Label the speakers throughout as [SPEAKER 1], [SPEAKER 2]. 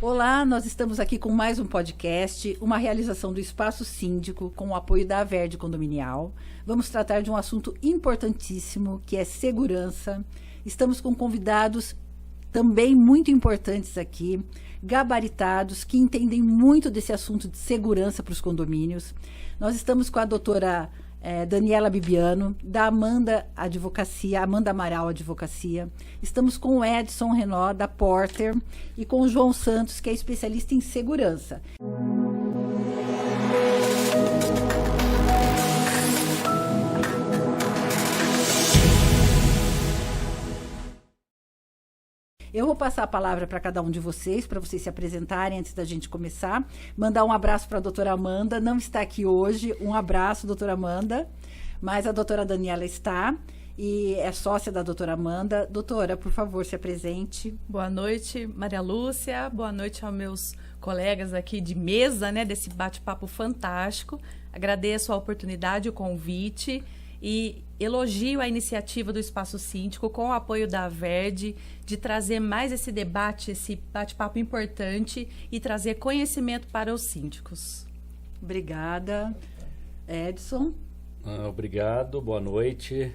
[SPEAKER 1] Olá, nós estamos aqui com mais um podcast, uma realização do Espaço Síndico com o apoio da Verde Condominial. Vamos tratar de um assunto importantíssimo, que é segurança. Estamos com convidados também muito importantes aqui, gabaritados, que entendem muito desse assunto de segurança para os condomínios. Nós estamos com a doutora Daniela Bibiano, da Amanda Amaral Advocacia. Estamos com o Edson Renaud, da Porter, e com o João Santos, que é especialista em segurança. Eu vou passar a palavra para cada um de vocês, para vocês se apresentarem antes da gente começar. Mandar um abraço para a doutora Amanda, não está aqui hoje. Um abraço, doutora Amanda. Mas a doutora Daniela está e é sócia da doutora Amanda. Doutora, por favor, se apresente.
[SPEAKER 2] Boa noite, Maria Lúcia. Boa noite aos meus colegas aqui de mesa, né, desse bate-papo fantástico. Agradeço a oportunidade, o convite e elogio a iniciativa do Espaço Síndico com o apoio da Verde de trazer mais esse debate, esse bate-papo importante e trazer conhecimento para os síndicos.
[SPEAKER 1] Obrigada. Edson?
[SPEAKER 3] Obrigado, boa noite.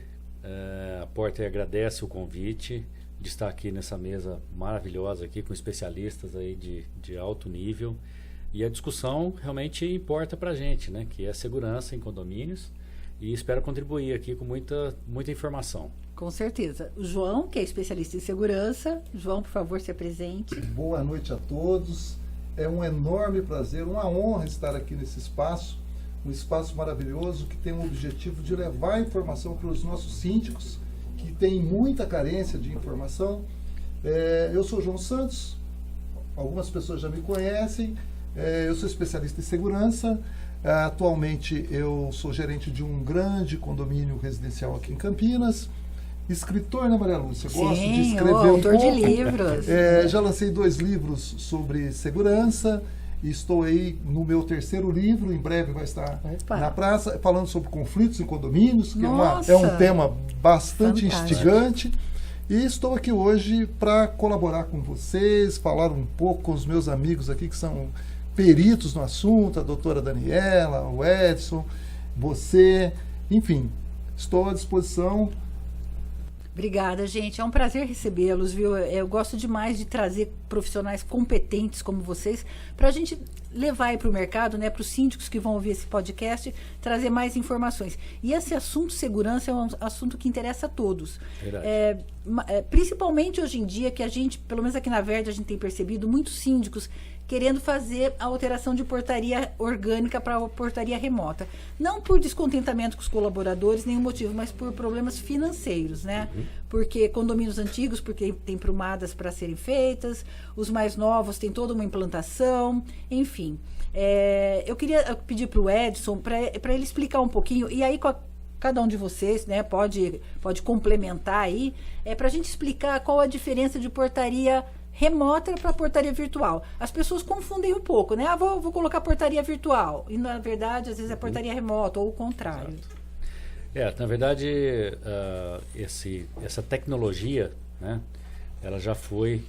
[SPEAKER 3] A Porter agradece o convite de estar aqui nessa mesa maravilhosa aqui com especialistas aí de alto nível. E a discussão realmente importa para a gente, né? Que é segurança em condomínios. E espero contribuir aqui com muita informação.
[SPEAKER 1] Com certeza. O João, que é especialista em segurança. João, por favor, se apresente.
[SPEAKER 4] Boa noite a todos. É um enorme prazer, uma honra estar aqui nesse espaço. Um espaço maravilhoso que tem o objetivo de levar informação para os nossos síndicos, que têm muita carência de informação. Eu sou o João Santos. Algumas pessoas já me conhecem. Eu sou especialista em segurança. Atualmente eu sou gerente de um grande condomínio residencial aqui em Campinas, escritor, né, Maria Lúcia? Gosto de escrever
[SPEAKER 1] autor
[SPEAKER 4] um pouco.
[SPEAKER 1] De livros.
[SPEAKER 4] Já lancei 2 livros sobre segurança e estou aí no meu 3º livro, em breve vai estar na praça, falando sobre conflitos em condomínios, que é um tema bastante instigante. E estou aqui hoje para colaborar com vocês, falar um pouco com os meus amigos aqui que são peritos no assunto, a doutora Daniela, o Edson, você, enfim, estou à disposição.
[SPEAKER 1] Obrigada, gente. É um prazer recebê-los, viu? Eu gosto demais de trazer profissionais competentes como vocês para a gente levar aí para o mercado, né, para os síndicos que vão ouvir esse podcast, trazer mais informações. E esse assunto segurança é um assunto que interessa a todos. Principalmente hoje em dia, que a gente, pelo menos aqui na Verde, a gente tem percebido muitos síndicos querendo fazer a alteração de portaria orgânica para a portaria remota. Não por descontentamento com os colaboradores, nenhum motivo, mas por problemas financeiros, né? Porque condomínios antigos, porque tem prumadas para serem feitas, os mais novos têm toda uma implantação, enfim. Eu queria pedir para o Edson, para ele explicar um pouquinho, e aí cada um de vocês, né, pode complementar aí, para a gente explicar qual a diferença de portaria remota para portaria virtual. As pessoas confundem um pouco, né? Vou colocar portaria virtual. E, na verdade, às vezes é portaria remota ou o contrário.
[SPEAKER 3] Exato. Na verdade, essa tecnologia, né, ela já foi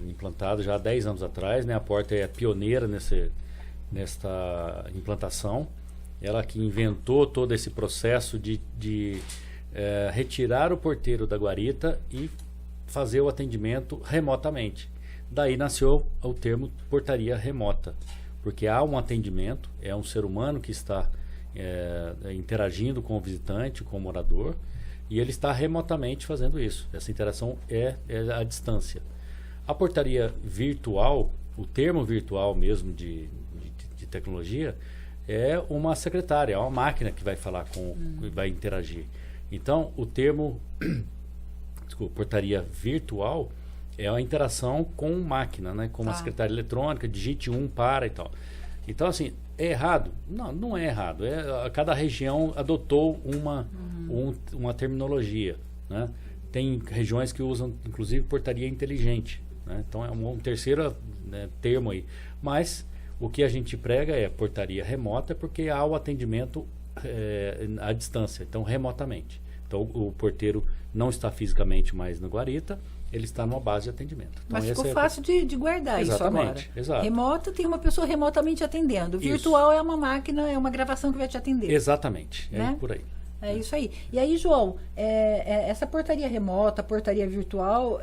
[SPEAKER 3] implantada já há 10 anos atrás, né? A Porter é pioneira nesta implantação. Ela que inventou todo esse processo de retirar o porteiro da guarita e fazer o atendimento remotamente. Daí nasceu o termo portaria remota, porque há um atendimento, é um ser humano que está interagindo com o visitante, com o morador, e ele está remotamente fazendo isso. Essa interação é à distância. A portaria virtual, o termo virtual mesmo de tecnologia, é uma secretária, é uma máquina que vai falar vai interagir. Então, o termo portaria virtual é a interação com máquina, né? Com uma secretária eletrônica, digite 1 para e tal. Então, assim, é errado? Não é errado. Cada região adotou uma terminologia, né? Tem regiões que usam, inclusive, portaria inteligente, né? Então, é um terceiro, né, termo aí. Mas o que a gente prega é portaria remota, porque há o atendimento à distância, então remotamente. Então o porteiro não está fisicamente mais na guarita ele está numa base de atendimento. Então,
[SPEAKER 1] Mas ficou
[SPEAKER 3] esse é-
[SPEAKER 1] fácil de guardar isso agora.
[SPEAKER 3] Exatamente, exato.
[SPEAKER 1] Remota, tem uma pessoa remotamente atendendo.
[SPEAKER 3] Isso.
[SPEAKER 1] Virtual é uma máquina, é uma gravação que vai te atender.
[SPEAKER 3] Exatamente,
[SPEAKER 1] Né?
[SPEAKER 3] é por aí.
[SPEAKER 1] É isso aí. E aí, João, essa portaria remota, portaria virtual,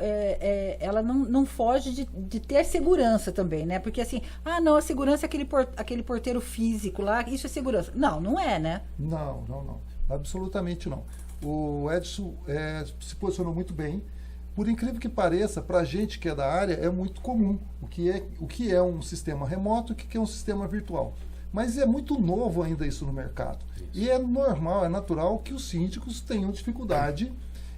[SPEAKER 1] ela não foge de ter segurança também, né? Porque assim, não, a segurança é aquele porteiro físico lá, isso é segurança. Não, não é, né?
[SPEAKER 4] Não. Absolutamente não. O Edson se posicionou muito bem. Por incrível que pareça, para a gente que é da área, é muito comum o que é um sistema remoto e o que é um sistema virtual. Mas é muito novo ainda isso no mercado. E é normal, é natural que os síndicos tenham dificuldade.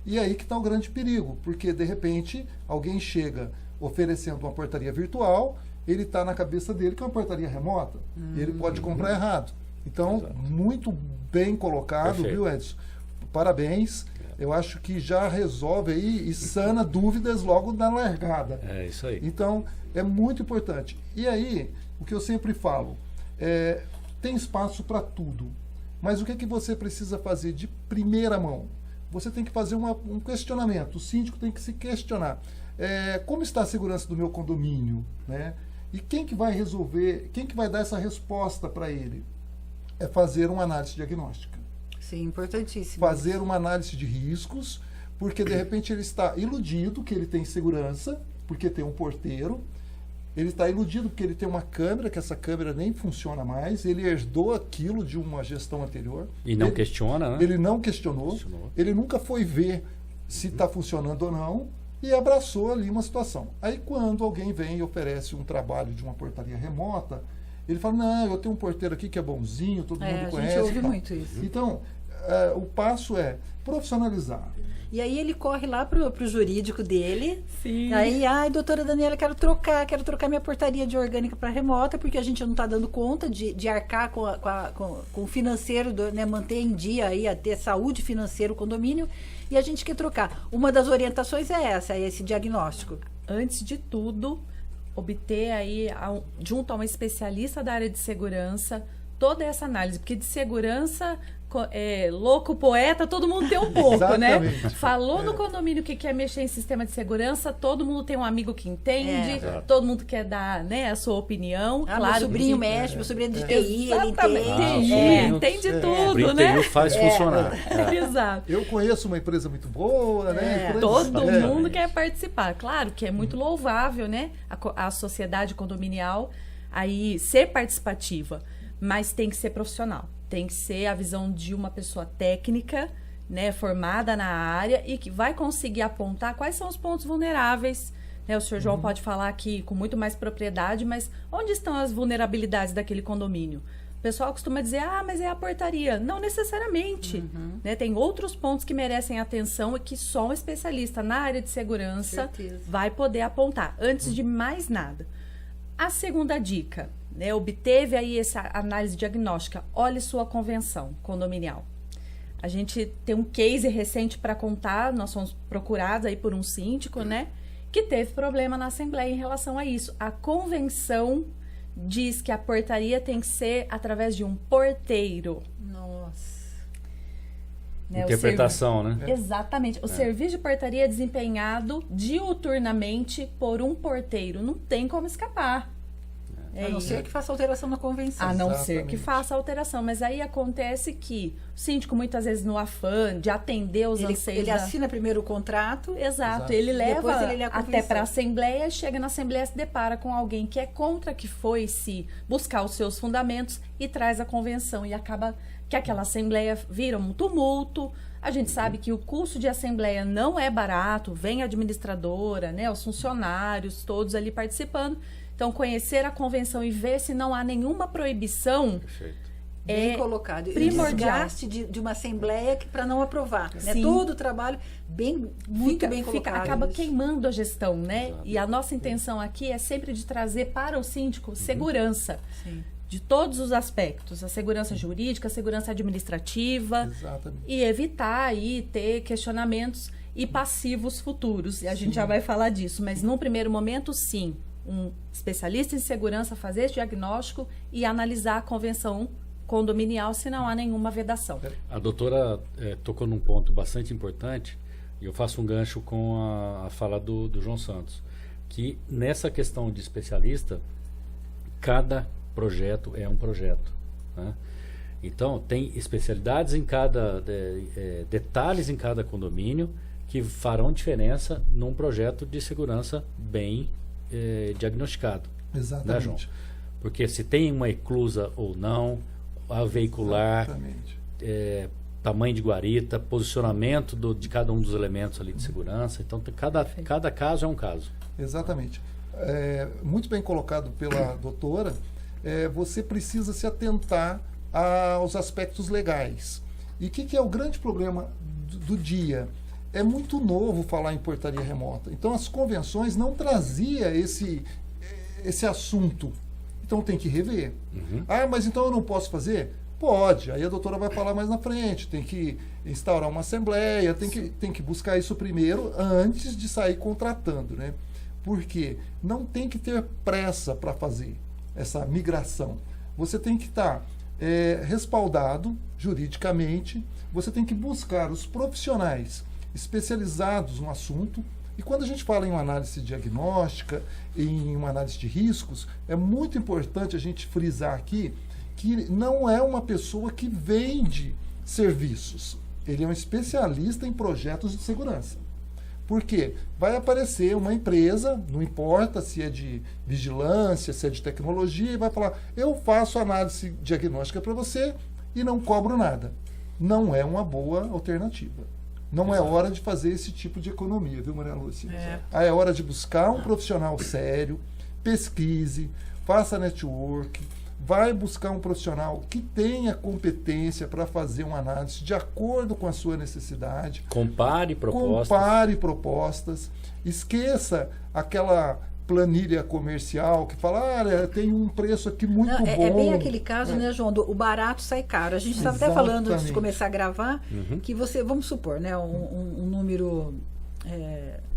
[SPEAKER 4] E aí que está o grande perigo, porque de repente alguém chega oferecendo uma portaria virtual, ele está na cabeça dele que é uma portaria remota. E ele pode comprar errado. Então,
[SPEAKER 3] Exato.
[SPEAKER 4] muito bem colocado,
[SPEAKER 3] Perfeito.
[SPEAKER 4] viu, Edson? Parabéns. Eu acho que já resolve aí e sana dúvidas logo na largada.
[SPEAKER 3] É isso aí.
[SPEAKER 4] Então, é muito importante. E aí, o que eu sempre falo, tem espaço para tudo. Mas o que você precisa fazer de primeira mão? Você tem que fazer um questionamento. O síndico tem que se questionar. Como está a segurança do meu condomínio? Né? E quem que vai resolver, quem que vai dar essa resposta para ele? É fazer uma análise diagnóstica.
[SPEAKER 1] Sim, importantíssimo.
[SPEAKER 4] Fazer uma análise de riscos, porque de repente ele está iludido que ele tem segurança, porque tem um porteiro. Ele está iludido porque ele tem uma câmera, que essa câmera nem funciona mais. Ele herdou aquilo de uma gestão anterior.
[SPEAKER 3] E não
[SPEAKER 4] Ele-
[SPEAKER 3] questiona, né?
[SPEAKER 4] Ele não questionou. Ele nunca foi ver se está funcionando ou não e abraçou ali uma situação. Aí quando alguém vem e oferece um trabalho de uma portaria remota, ele fala, não, eu tenho um porteiro aqui que é bonzinho, todo mundo
[SPEAKER 1] A
[SPEAKER 4] conhece.
[SPEAKER 1] gente ouve
[SPEAKER 4] e tal.
[SPEAKER 1] muito isso.
[SPEAKER 4] Então, o passo é profissionalizar.
[SPEAKER 1] E aí ele corre lá pro jurídico dele.
[SPEAKER 2] Sim.
[SPEAKER 1] Aí, doutora Daniela, quero trocar minha portaria de orgânica para remota, porque a gente não está dando conta de arcar com o financeiro, né, manter em dia aí, a ter saúde financeira o condomínio, e a gente quer trocar. Uma das orientações é esse diagnóstico.
[SPEAKER 2] Antes de tudo, obter aí, junto a um especialista da área de segurança, toda essa análise, porque de segurança, louco, poeta, todo mundo tem um pouco, né?
[SPEAKER 4] Exatamente.
[SPEAKER 2] Falou no condomínio que quer mexer em sistema de segurança, todo mundo tem um amigo que entende,
[SPEAKER 3] Exato.
[SPEAKER 2] todo mundo quer dar, né, a sua opinião.
[SPEAKER 1] Meu
[SPEAKER 2] claro
[SPEAKER 1] sobrinho
[SPEAKER 2] que-
[SPEAKER 1] mexe, meu sobrinho é de TI, ele
[SPEAKER 2] Exatamente.
[SPEAKER 1] entende.
[SPEAKER 2] Entende
[SPEAKER 3] O
[SPEAKER 2] tudo, né?
[SPEAKER 3] Brinteio faz funcionar.
[SPEAKER 2] Exato.
[SPEAKER 4] Eu conheço uma empresa muito boa, né? Por aí
[SPEAKER 2] Todo
[SPEAKER 4] vai.
[SPEAKER 2] mundo quer participar. Claro que é muito louvável, né? A sociedade condominial aí ser participativa, mas tem que ser profissional. Tem que ser a visão de uma pessoa técnica, né, formada na área e que vai conseguir apontar quais são os pontos vulneráveis. Né? O senhor João pode falar aqui com muito mais propriedade, mas onde estão as vulnerabilidades daquele condomínio? O pessoal costuma dizer, mas é a portaria. Não necessariamente. Né? Tem outros pontos que merecem atenção e que só um especialista na área de segurança
[SPEAKER 1] Certeza.
[SPEAKER 2] vai poder apontar. Antes de mais nada. A segunda dica, né? Obteve aí essa análise diagnóstica. Olhe sua convenção condominial. A gente tem um case recente para contar, nós fomos procurados aí por um síndico, né? Que teve problema na Assembleia em relação a isso. A convenção diz que a portaria tem que ser através de um porteiro.
[SPEAKER 1] Nossa.
[SPEAKER 2] Né?
[SPEAKER 3] Interpretação, né?
[SPEAKER 2] Exatamente. O serviço de portaria é desempenhado diuturnamente por um porteiro. Não tem como escapar.
[SPEAKER 1] A não ser que faça alteração na convenção.
[SPEAKER 2] A não ser
[SPEAKER 4] Exatamente.
[SPEAKER 2] que faça alteração. Mas aí acontece que o síndico, muitas vezes, no afã de atender os anseios
[SPEAKER 1] Ele assina primeiro o contrato.
[SPEAKER 2] Exato,
[SPEAKER 4] Exato.
[SPEAKER 2] ele
[SPEAKER 1] Depois
[SPEAKER 2] leva
[SPEAKER 1] ele lê a
[SPEAKER 2] até
[SPEAKER 1] convenção.
[SPEAKER 2] para a Assembleia, chega na Assembleia, se depara com alguém que é contra, que foi se buscar os seus fundamentos e traz a convenção. E acaba que aquela Assembleia vira um tumulto. A gente sabe que o custo de Assembleia não é barato, vem a administradora, né, os funcionários, todos ali participando. Então, conhecer a convenção e ver se não há nenhuma proibição
[SPEAKER 3] Perfeito.
[SPEAKER 1] Bem
[SPEAKER 2] é
[SPEAKER 1] colocado. E o
[SPEAKER 2] primordial.
[SPEAKER 1] desgaste de uma assembleia para não aprovar. Né?
[SPEAKER 2] Sim.
[SPEAKER 1] Todo o trabalho muito bem colocado.
[SPEAKER 2] acaba
[SPEAKER 1] isso.
[SPEAKER 2] queimando a gestão, né?
[SPEAKER 3] Exato.
[SPEAKER 2] E a nossa intenção aqui é sempre de trazer para o síndico segurança.
[SPEAKER 1] Sim.
[SPEAKER 2] De todos os aspectos, a segurança jurídica, a segurança administrativa
[SPEAKER 4] Exatamente.
[SPEAKER 2] e evitar aí ter questionamentos e passivos futuros. E a gente já vai falar disso, mas num primeiro momento, sim, um especialista em segurança fazer esse diagnóstico e analisar a convenção condominial se não há nenhuma vedação.
[SPEAKER 3] A doutora tocou num ponto bastante importante. E eu faço um gancho com a fala do João Santos, que nessa questão de especialista, cada projeto é um projeto, né? Então, tem especialidades em cada, detalhes em cada condomínio que farão diferença num projeto de segurança bem diagnosticado.
[SPEAKER 4] Exatamente.
[SPEAKER 3] Né, João? Porque se tem uma eclusa ou não, a veicular, tamanho de guarita, posicionamento de cada um dos elementos ali de segurança. Então, cada caso é um caso.
[SPEAKER 4] Exatamente. Muito bem colocado pela doutora. Você precisa se atentar aos aspectos legais. E o que é o grande problema do dia? É muito novo falar em portaria remota. Então, as convenções não traziam esse assunto. Então, tem que rever. Mas então eu não posso fazer? Pode. Aí a doutora vai falar mais na frente. Tem que instaurar uma assembleia, tem que buscar isso primeiro antes de sair contratando, né? Porque não tem que ter pressa para fazer essa migração. Você tem que estar respaldado juridicamente, você tem que buscar os profissionais especializados no assunto. E quando a gente fala em uma análise diagnóstica, em uma análise de riscos, é muito importante a gente frisar aqui que não é uma pessoa que vende serviços. Ele é um especialista em projetos de segurança. Por quê? Vai aparecer uma empresa, não importa se é de vigilância, se é de tecnologia, e vai falar, eu faço análise diagnóstica para você e não cobro nada. Não é uma boa alternativa. Não é hora de fazer esse tipo de economia, viu, Maria Lúcia? É hora de buscar um profissional sério, pesquise, faça network, vai buscar um profissional que tenha competência para fazer uma análise de acordo com a sua necessidade.
[SPEAKER 3] Compare propostas.
[SPEAKER 4] Esqueça aquela planilha comercial que fala, tem um preço aqui muito bom.
[SPEAKER 1] É bem aquele caso, né, João? O barato sai caro. A gente estava até falando antes de começar a gravar que você, vamos supor, né, um número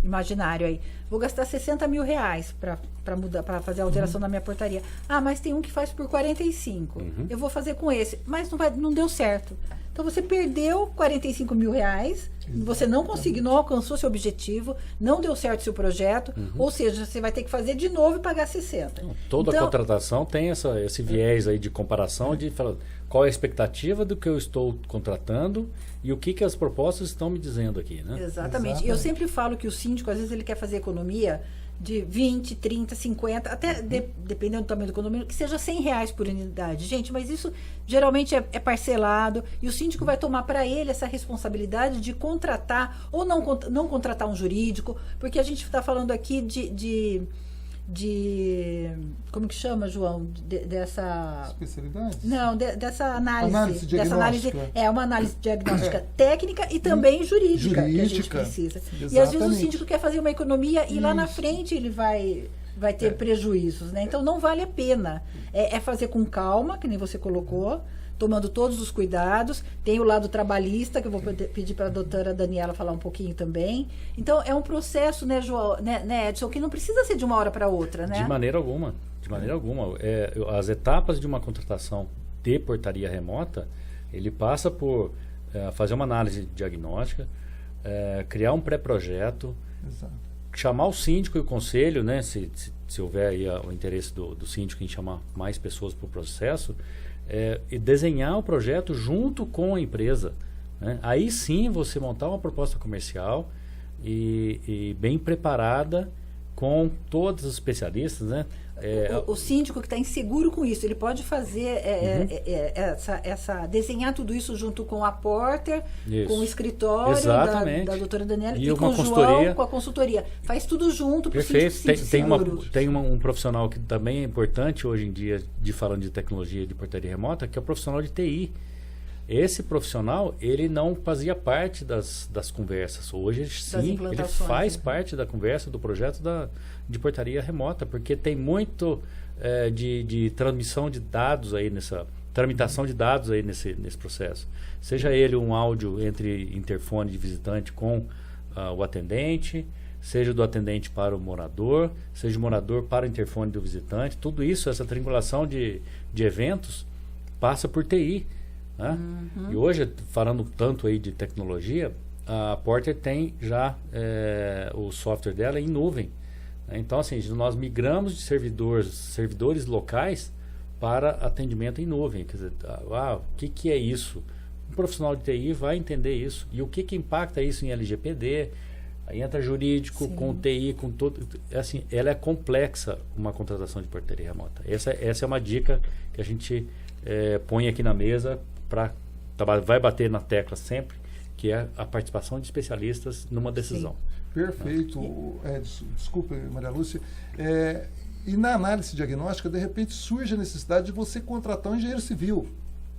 [SPEAKER 1] imaginário aí. Vou gastar 60 mil reais para mudar, para fazer a alteração na minha portaria. Mas tem um que faz por 45. Eu vou fazer com esse, mas não deu certo. Então você perdeu 45 mil reais, você não conseguiu, não alcançou seu objetivo, não deu certo seu projeto, ou seja, você vai ter que fazer de novo e pagar 60.
[SPEAKER 3] Toda contratação tem esse viés aí de comparação, de falar qual é a expectativa do que eu estou contratando e o que as propostas estão me dizendo aqui, né?
[SPEAKER 1] Exatamente. Eu sempre falo que o síndico, às vezes, ele quer fazer economia de 20, 30, 50, até dependendo do tamanho do condomínio, que seja 100 reais por unidade. Gente, mas isso geralmente é parcelado e o síndico vai tomar para ele essa responsabilidade de contratar ou não contratar um jurídico, porque a gente está falando aqui de como que chama, João? Dessa
[SPEAKER 4] especialidade?
[SPEAKER 1] Não, dessa análise.
[SPEAKER 4] Dessa análise
[SPEAKER 1] uma análise diagnóstica técnica e também jurídica que a gente precisa.
[SPEAKER 4] Exatamente.
[SPEAKER 1] E às vezes o síndico quer fazer uma economia e lá na frente ele vai ter prejuízos, né? Então não vale a pena. É fazer com calma, que nem você colocou, tomando todos os cuidados. Tem o lado trabalhista, que eu vou pedir para a doutora Daniela falar um pouquinho também. Então, é um processo, né, João, né, Edson, que não precisa ser de uma hora para outra, né?
[SPEAKER 3] De maneira alguma. As etapas de uma contratação de portaria remota, ele passa por fazer uma análise diagnóstica, criar um pré-projeto, chamar o síndico e o conselho, né, se houver aí o interesse do síndico em chamar mais pessoas para o processo, e desenhar o projeto junto com a empresa, né? Aí sim você montar uma proposta comercial e bem preparada com todos os especialistas, né?
[SPEAKER 1] O síndico que está inseguro com isso, ele pode fazer desenhar tudo isso junto com a Porter, com o escritório da doutora Daniela e com o João, com a consultoria. Faz tudo junto para o síndico se sentir seguro.
[SPEAKER 3] Tem um profissional que também é importante hoje em dia, falando de tecnologia de portaria remota, que é o profissional de TI. Esse profissional, ele não fazia parte das conversas. Hoje, sim, ele faz parte da conversa, do projeto de portaria remota, porque tem muito de transmissão de dados aí tramitação de dados aí nesse processo. Seja ele um áudio entre interfone de visitante com o atendente, seja do atendente para o morador, seja o morador para o interfone do visitante. Tudo isso, essa triangulação de eventos, passa por TI. Né? E hoje, falando tanto aí de tecnologia, a Porter tem já o software dela em nuvem. Né? Então, assim, nós migramos de servidores locais para atendimento em nuvem. Quer dizer, o que é isso? Um profissional de TI vai entender isso. E o que impacta isso em LGPD? Aí entra jurídico,
[SPEAKER 2] Sim.
[SPEAKER 3] com TI, com todo... Assim, ela é complexa, uma contratação de portaria remota. Essa é uma dica que a gente põe aqui na mesa, vai bater na tecla sempre, que é a participação de especialistas numa decisão.
[SPEAKER 4] Perfeito, Edson. Desculpa, Maria Lúcia. E na análise diagnóstica, de repente, surge a necessidade de você contratar um engenheiro civil.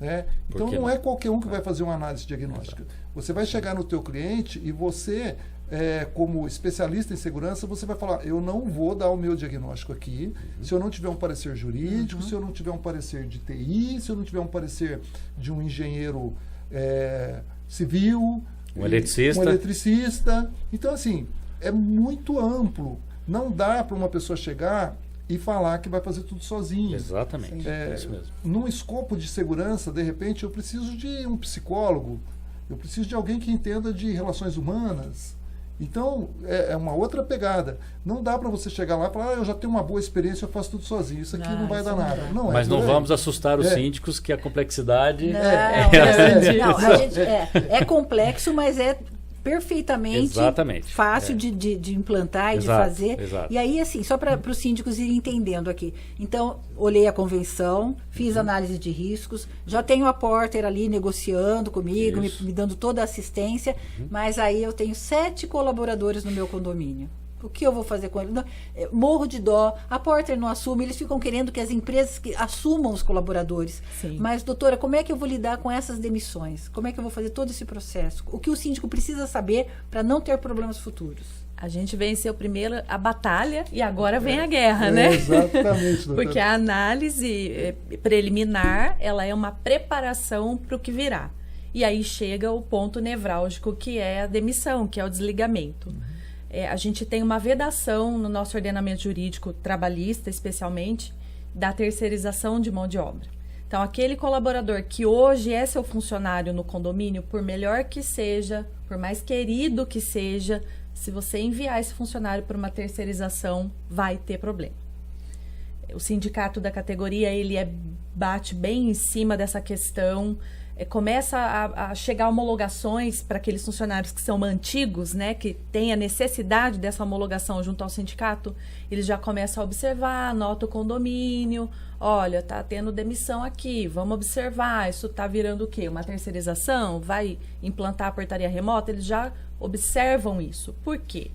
[SPEAKER 4] Né? Então, não é qualquer um que vai fazer uma análise diagnóstica. Você vai chegar no teu cliente e você... como especialista em segurança, você vai falar, eu não vou dar o meu diagnóstico aqui se eu não tiver um parecer jurídico, se eu não tiver um parecer de TI, se eu não tiver um parecer de um engenheiro civil,
[SPEAKER 3] um eletricista.
[SPEAKER 4] Então, assim, é muito amplo. Não dá para uma pessoa chegar e falar que vai fazer tudo sozinho.
[SPEAKER 3] Exatamente, isso mesmo.
[SPEAKER 4] Num escopo de segurança, de repente, eu preciso de um psicólogo, eu preciso de alguém que entenda de relações humanas. Então, é uma outra pegada. Não dá para você chegar lá e falar, eu já tenho uma boa experiência, eu faço tudo sozinho. Isso aqui não vai dar nada. Não,
[SPEAKER 3] mas não vamos assustar os síndicos que a complexidade...
[SPEAKER 1] É complexo, mas é perfeitamente fácil de implantar e de fazer. E aí, assim, só para os síndicos irem entendendo aqui. Então, olhei a convenção, fiz análise de riscos, já tenho a Porter ali negociando comigo, me dando toda a assistência, mas aí eu tenho 7 colaboradores no meu condomínio. O que eu vou fazer com ele? Não, morro de dó. A Porter não assume. Eles ficam querendo que as empresas assumam os colaboradores.
[SPEAKER 2] Sim.
[SPEAKER 1] Mas, doutora, como é que eu vou lidar com essas demissões? Como é que eu vou fazer todo esse processo? O que o síndico precisa saber para não ter problemas futuros?
[SPEAKER 2] A gente venceu primeiro a batalha e agora vem a guerra, né?
[SPEAKER 4] Exatamente, doutora.
[SPEAKER 2] Porque a análise preliminar, ela é uma preparação para o que virá. E aí chega o ponto nevrálgico, que é a demissão, que é o desligamento. A gente tem uma vedação no nosso ordenamento jurídico trabalhista, especialmente, da terceirização de mão de obra. Então, aquele colaborador que hoje é seu funcionário no condomínio, por melhor que seja, por mais querido que seja, se você enviar esse funcionário para uma terceirização, vai ter problema. O sindicato da categoria, ele bate bem em cima dessa questão. Começa a chegar homologações para aqueles funcionários que são antigos, né, que têm a necessidade dessa homologação junto ao sindicato, eles já começam a observar, anota o condomínio, olha, tá tendo demissão aqui, vamos observar, isso tá virando o quê? Uma terceirização? Vai implantar a portaria remota? Eles já observam isso. Por quê?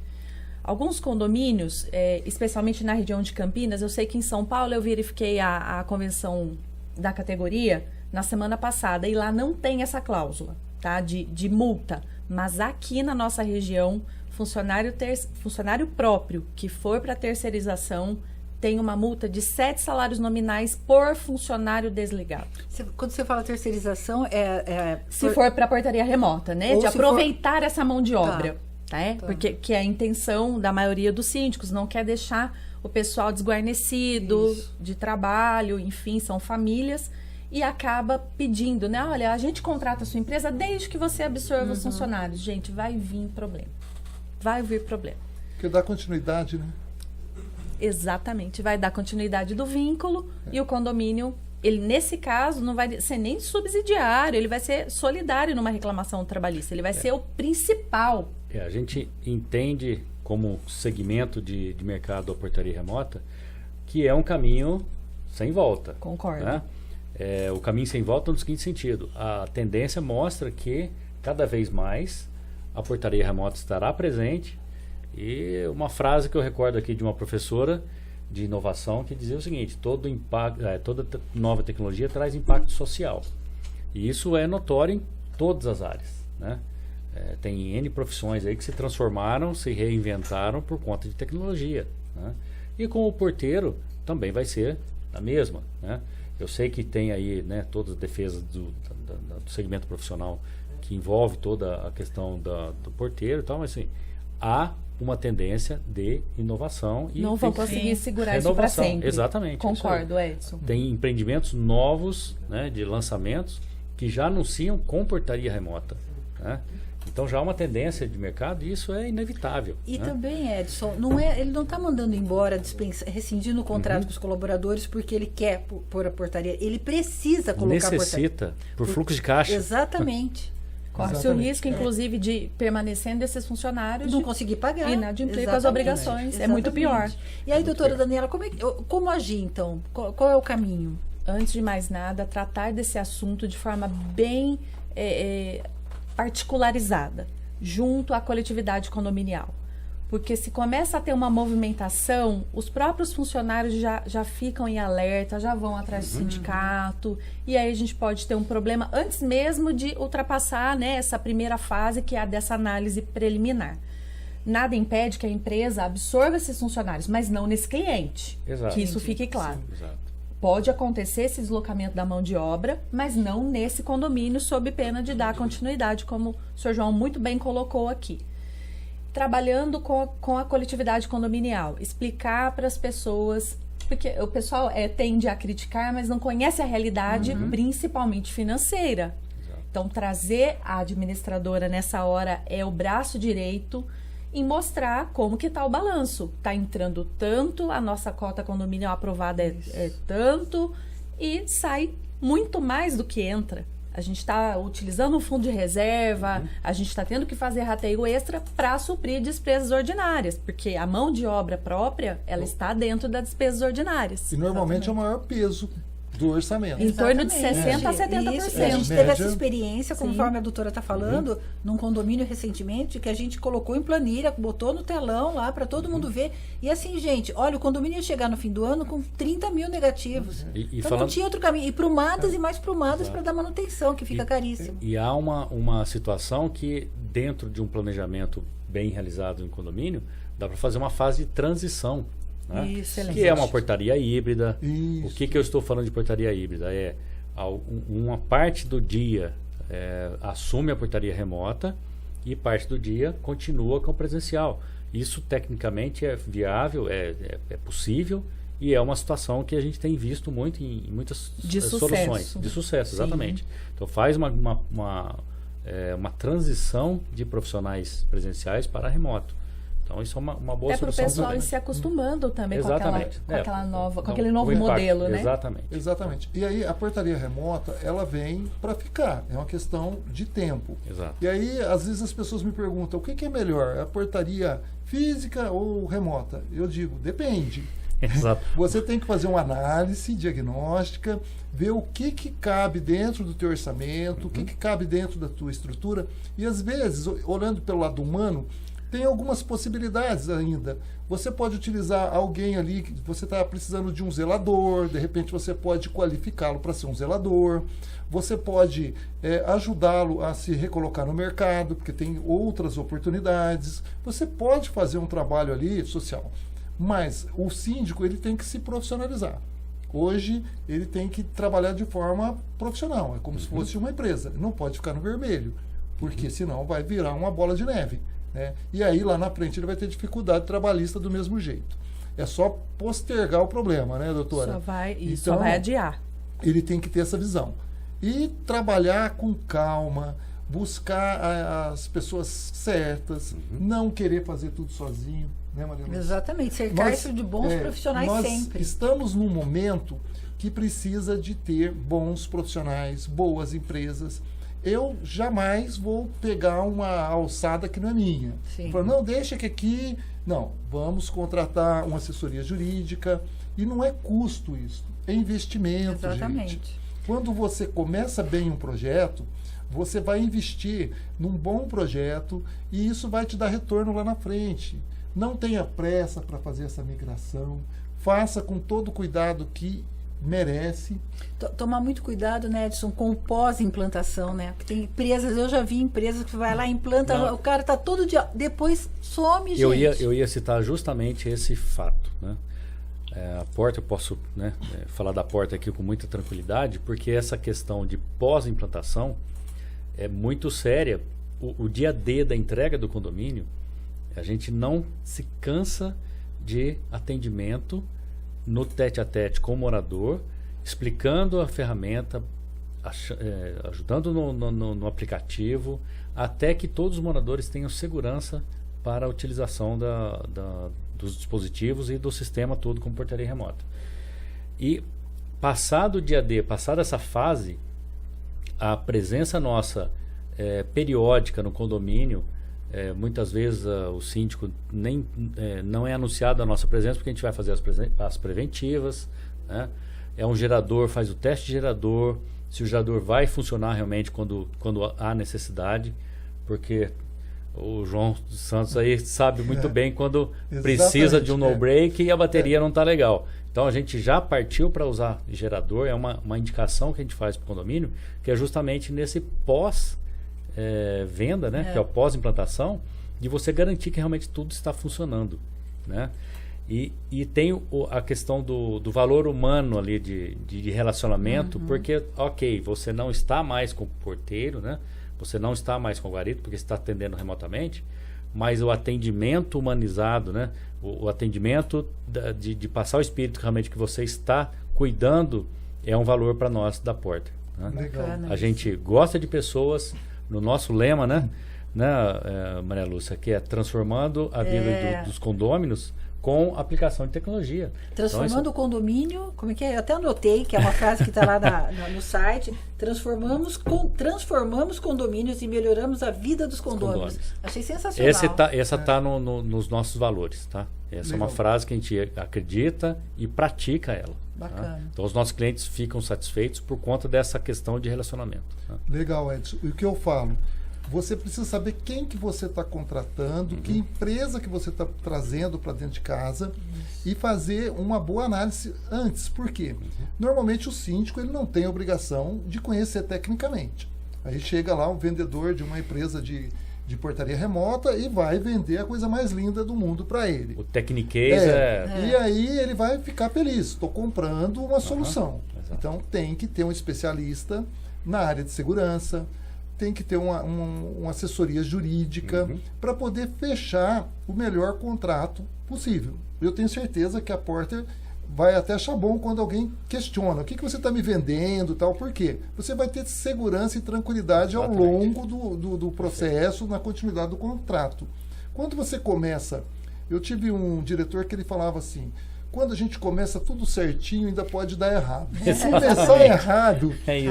[SPEAKER 2] Alguns condomínios, especialmente na região de Campinas, eu sei que em São Paulo eu verifiquei a convenção da categoria na semana passada, e lá não tem essa cláusula, tá? De multa. Mas aqui na nossa região, funcionário próprio que for para terceirização tem uma multa de 7 salários nominais por funcionário desligado.
[SPEAKER 1] Quando você fala terceirização,
[SPEAKER 2] se for para portaria remota, né? De aproveitar essa mão de obra. Tá. Porque que é a intenção da maioria dos síndicos, não quer deixar o pessoal desguarnecido de trabalho, enfim, são famílias, e acaba pedindo, né? Olha, a gente contrata a sua empresa desde que você absorva os funcionários. Gente, vai vir problema. Vai vir problema.
[SPEAKER 4] Porque dá continuidade, né?
[SPEAKER 2] Exatamente. Vai dar continuidade do vínculo e o condomínio, ele nesse caso não vai ser nem subsidiário, ele vai ser solidário numa reclamação trabalhista. Ele vai ser o principal.
[SPEAKER 3] A gente entende como segmento de mercado da portaria remota que é um caminho sem volta.
[SPEAKER 2] Concordo.
[SPEAKER 3] Né? O caminho sem volta no seguinte sentido: a tendência mostra que cada vez mais a portaria remota estará presente, e uma frase que eu recordo aqui de uma professora de inovação que dizia o seguinte: toda nova tecnologia traz impacto social, e isso é notório em todas as áreas, né? Tem N profissões aí que se transformaram, se reinventaram por conta de tecnologia, né? E com o porteiro também vai ser a mesma, né? Eu sei que tem aí, né, todas as defesas do segmento profissional que envolve toda a questão do porteiro e tal, mas assim, há uma tendência de inovação e
[SPEAKER 2] não vão conseguir segurar isso para sempre.
[SPEAKER 3] Exatamente.
[SPEAKER 2] Concordo, Edson.
[SPEAKER 3] Tem empreendimentos novos, né, de lançamentos que já anunciam com portaria remota, né? Então já há uma tendência de mercado e isso é inevitável.
[SPEAKER 1] E
[SPEAKER 3] né?
[SPEAKER 1] também, Edson, ele não está mandando embora, rescindindo o contrato com os colaboradores porque ele quer pôr a portaria. Ele precisa colocar a portaria.
[SPEAKER 3] Necessita, por fluxo de caixa.
[SPEAKER 1] Exatamente.
[SPEAKER 2] Corre-se o
[SPEAKER 4] Exatamente.
[SPEAKER 2] risco, inclusive, de permanecendo esses funcionários
[SPEAKER 1] Não conseguir pagar.
[SPEAKER 2] inadimplir com as obrigações. É muito pior.
[SPEAKER 1] E aí, doutora Daniela, como agir, então? Qual é o caminho?
[SPEAKER 2] Antes de mais nada, tratar desse assunto de forma bem particularizada, junto à coletividade condominial. Porque se começa a ter uma movimentação, os próprios funcionários já ficam em alerta, já vão atrás do sindicato, e aí a gente pode ter um problema antes mesmo de ultrapassar, né, essa primeira fase, que é a dessa análise preliminar. Nada impede que a empresa absorva esses funcionários, mas não nesse cliente.
[SPEAKER 3] Exato.
[SPEAKER 2] Que isso fique claro.
[SPEAKER 3] Sim, exato.
[SPEAKER 2] Pode acontecer esse deslocamento da mão de obra, mas não nesse condomínio, sob pena de dar continuidade, como o senhor João muito bem colocou aqui. Trabalhando com a coletividade condominial, explicar para as pessoas, porque o pessoal tende a criticar, mas não conhece a realidade, principalmente financeira.
[SPEAKER 3] Exato.
[SPEAKER 2] Então, trazer a administradora nessa hora é o braço direito em mostrar como que está o balanço. Está entrando tanto, a nossa cota condominial aprovada é tanto, e sai muito mais do que entra. A gente está utilizando um fundo de reserva, a gente está tendo que fazer rateio extra para suprir despesas ordinárias, porque a mão de obra própria, ela está dentro das despesas ordinárias.
[SPEAKER 4] E normalmente é o maior peso do orçamento.
[SPEAKER 2] Em torno de
[SPEAKER 1] Exatamente.
[SPEAKER 2] 60% a 70%.
[SPEAKER 1] Isso, a gente teve
[SPEAKER 4] Média.
[SPEAKER 1] essa experiência, conforme a doutora está falando, num condomínio recentemente, que a gente colocou em planilha, botou no telão lá para todo mundo ver. E assim, gente, olha, o condomínio ia chegar no fim do ano com 30 mil negativos.
[SPEAKER 3] E
[SPEAKER 1] Então
[SPEAKER 3] falando-
[SPEAKER 1] não tinha outro caminho. E prumadas e mais prumadas para dar manutenção, que fica caríssimo.
[SPEAKER 3] E há uma situação que, dentro de um planejamento bem realizado em condomínio, dá para fazer uma fase de transição. Né?
[SPEAKER 2] Excelente.
[SPEAKER 3] Que é uma portaria híbrida.
[SPEAKER 4] Isso.
[SPEAKER 3] O que eu estou falando de portaria híbrida? Uma parte do dia assume a portaria remota e parte do dia continua com o presencial. Isso tecnicamente é viável, é possível e é uma situação que a gente tem visto muito em muitas
[SPEAKER 2] De
[SPEAKER 3] soluções.
[SPEAKER 2] sucesso.
[SPEAKER 3] De sucesso,
[SPEAKER 2] Sim.
[SPEAKER 3] exatamente. Então faz uma transição de profissionais presenciais para remoto. Então isso é uma boa
[SPEAKER 2] É para o
[SPEAKER 3] solução.
[SPEAKER 2] pessoal ir
[SPEAKER 3] também.
[SPEAKER 2] se acostumando também
[SPEAKER 3] Exatamente.
[SPEAKER 2] com aquela nova, com
[SPEAKER 3] Não,
[SPEAKER 2] aquele
[SPEAKER 3] o
[SPEAKER 2] novo
[SPEAKER 3] impacto.
[SPEAKER 2] modelo, né?
[SPEAKER 3] Exatamente.
[SPEAKER 4] Exatamente. E aí a portaria remota, ela vem para ficar. É uma questão de tempo.
[SPEAKER 3] Exato.
[SPEAKER 4] E aí, às vezes as pessoas me perguntam, o que é melhor, a portaria física ou remota? Eu digo, depende.
[SPEAKER 3] Exato.
[SPEAKER 4] Você tem que fazer uma análise diagnóstica, ver o que cabe dentro do teu orçamento, o que cabe dentro da tua estrutura. E às vezes, olhando pelo lado humano, tem algumas possibilidades ainda. Você pode utilizar alguém ali, que você está precisando de um zelador, de repente você pode qualificá-lo para ser um zelador. Você pode ajudá-lo a se recolocar no mercado, porque tem outras oportunidades. Você pode fazer um trabalho ali social. Mas o síndico ele tem que se profissionalizar. Hoje ele tem que trabalhar de forma profissional. É como se fosse uma empresa. Ele não pode ficar no vermelho, porque senão vai virar uma bola de neve. Né? E aí lá na frente ele vai ter dificuldade trabalhista do mesmo jeito. É só postergar o problema, né, doutora?
[SPEAKER 2] Só vai
[SPEAKER 4] Então,
[SPEAKER 2] adiar.
[SPEAKER 4] Ele tem que ter essa visão. E trabalhar com calma, buscar as pessoas certas, não querer fazer tudo sozinho, né, Maria Lúcia?
[SPEAKER 1] Exatamente, cercar-se de bons profissionais
[SPEAKER 4] nós
[SPEAKER 1] sempre.
[SPEAKER 4] Estamos num momento que precisa de ter bons profissionais, boas empresas. Eu jamais vou pegar uma alçada que não é minha.
[SPEAKER 1] Sim.
[SPEAKER 4] Falar, não, deixa que aqui... Não, vamos contratar uma assessoria jurídica. E não é custo isso, é investimento,
[SPEAKER 1] Exatamente.
[SPEAKER 4] gente. Quando você começa bem um projeto, você vai investir num bom projeto e isso vai te dar retorno lá na frente. Não tenha pressa para fazer essa migração. Faça com todo o cuidado que merece.
[SPEAKER 1] Tomar muito cuidado, né, Edson, com o pós-implantação, né? Porque tem empresas, eu já vi empresas que vai lá, implanta,
[SPEAKER 3] Não.
[SPEAKER 1] o cara tá todo dia, depois some, gente.
[SPEAKER 3] Eu ia citar justamente esse fato, né? A porta, eu posso, né, falar da porta aqui com muita tranquilidade, porque essa questão de pós-implantação é muito séria. O dia D da entrega do condomínio, a gente não se cansa de atendimento no tete-a-tete com o morador, explicando a ferramenta, ajudando no aplicativo, até que todos os moradores tenham segurança para a utilização dos dispositivos e do sistema todo com portaria remota. E passado o dia D, passada essa fase, a presença nossa periódica no condomínio, muitas vezes o síndico não é anunciado a nossa presença, porque a gente vai fazer as preventivas, né? É um gerador, faz o teste de gerador, se o gerador vai funcionar realmente quando há necessidade, porque o João Santos aí sabe muito bem quando precisa de um no-break e a bateria não está legal. Então a gente já partiu para usar gerador, é uma indicação que a gente faz para o condomínio, que é justamente nesse pós-venda, né? Que é o pós-implantação, de você garantir que realmente tudo está funcionando, né? E tem a questão do valor humano ali de relacionamento, porque, ok, você não está mais com o porteiro, né? Você não está mais com o guarita, porque você está atendendo remotamente, mas o atendimento humanizado, né? O atendimento de passar o espírito realmente que você está cuidando é um valor para nós da Porter, né?
[SPEAKER 4] Legal.
[SPEAKER 3] A gente gosta de pessoas, no nosso lema, né, Maria Lúcia, que é transformando a vida dos condôminos com aplicação de tecnologia.
[SPEAKER 1] Transformando
[SPEAKER 3] então,
[SPEAKER 1] o condomínio, como é que é? Eu até anotei, que é uma frase que está lá no site, transformamos condomínios e melhoramos a vida dos condôminos. Achei sensacional.
[SPEAKER 3] Essa está nos nossos valores, tá? Essa é uma frase que a gente acredita e pratica ela.
[SPEAKER 1] Bacana.
[SPEAKER 3] Tá? Então os nossos clientes ficam satisfeitos por conta dessa questão de relacionamento. Tá?
[SPEAKER 4] Legal, Edson. E o que eu falo? Você precisa saber quem que você está contratando, que empresa que você está trazendo para dentro de casa e fazer uma boa análise antes. Por quê? Normalmente o síndico ele não tem obrigação de conhecer tecnicamente. Aí chega lá o vendedor de uma empresa de portaria remota e vai vender a coisa mais linda do mundo para ele.
[SPEAKER 3] O Technicase
[SPEAKER 4] E aí ele vai ficar feliz. Estou comprando uma solução.
[SPEAKER 3] Exato.
[SPEAKER 4] Então tem que ter um especialista na área de segurança, tem que ter uma assessoria jurídica para poder fechar o melhor contrato possível. Eu tenho certeza que a Porter vai até achar bom quando alguém questiona o que você está me vendendo, tal, por quê? Você vai ter segurança e tranquilidade ao longo do processo, na continuidade do contrato. Quando você começa, eu tive um diretor que ele falava assim: quando a gente começa tudo certinho, ainda pode dar errado. Se começar errado, aí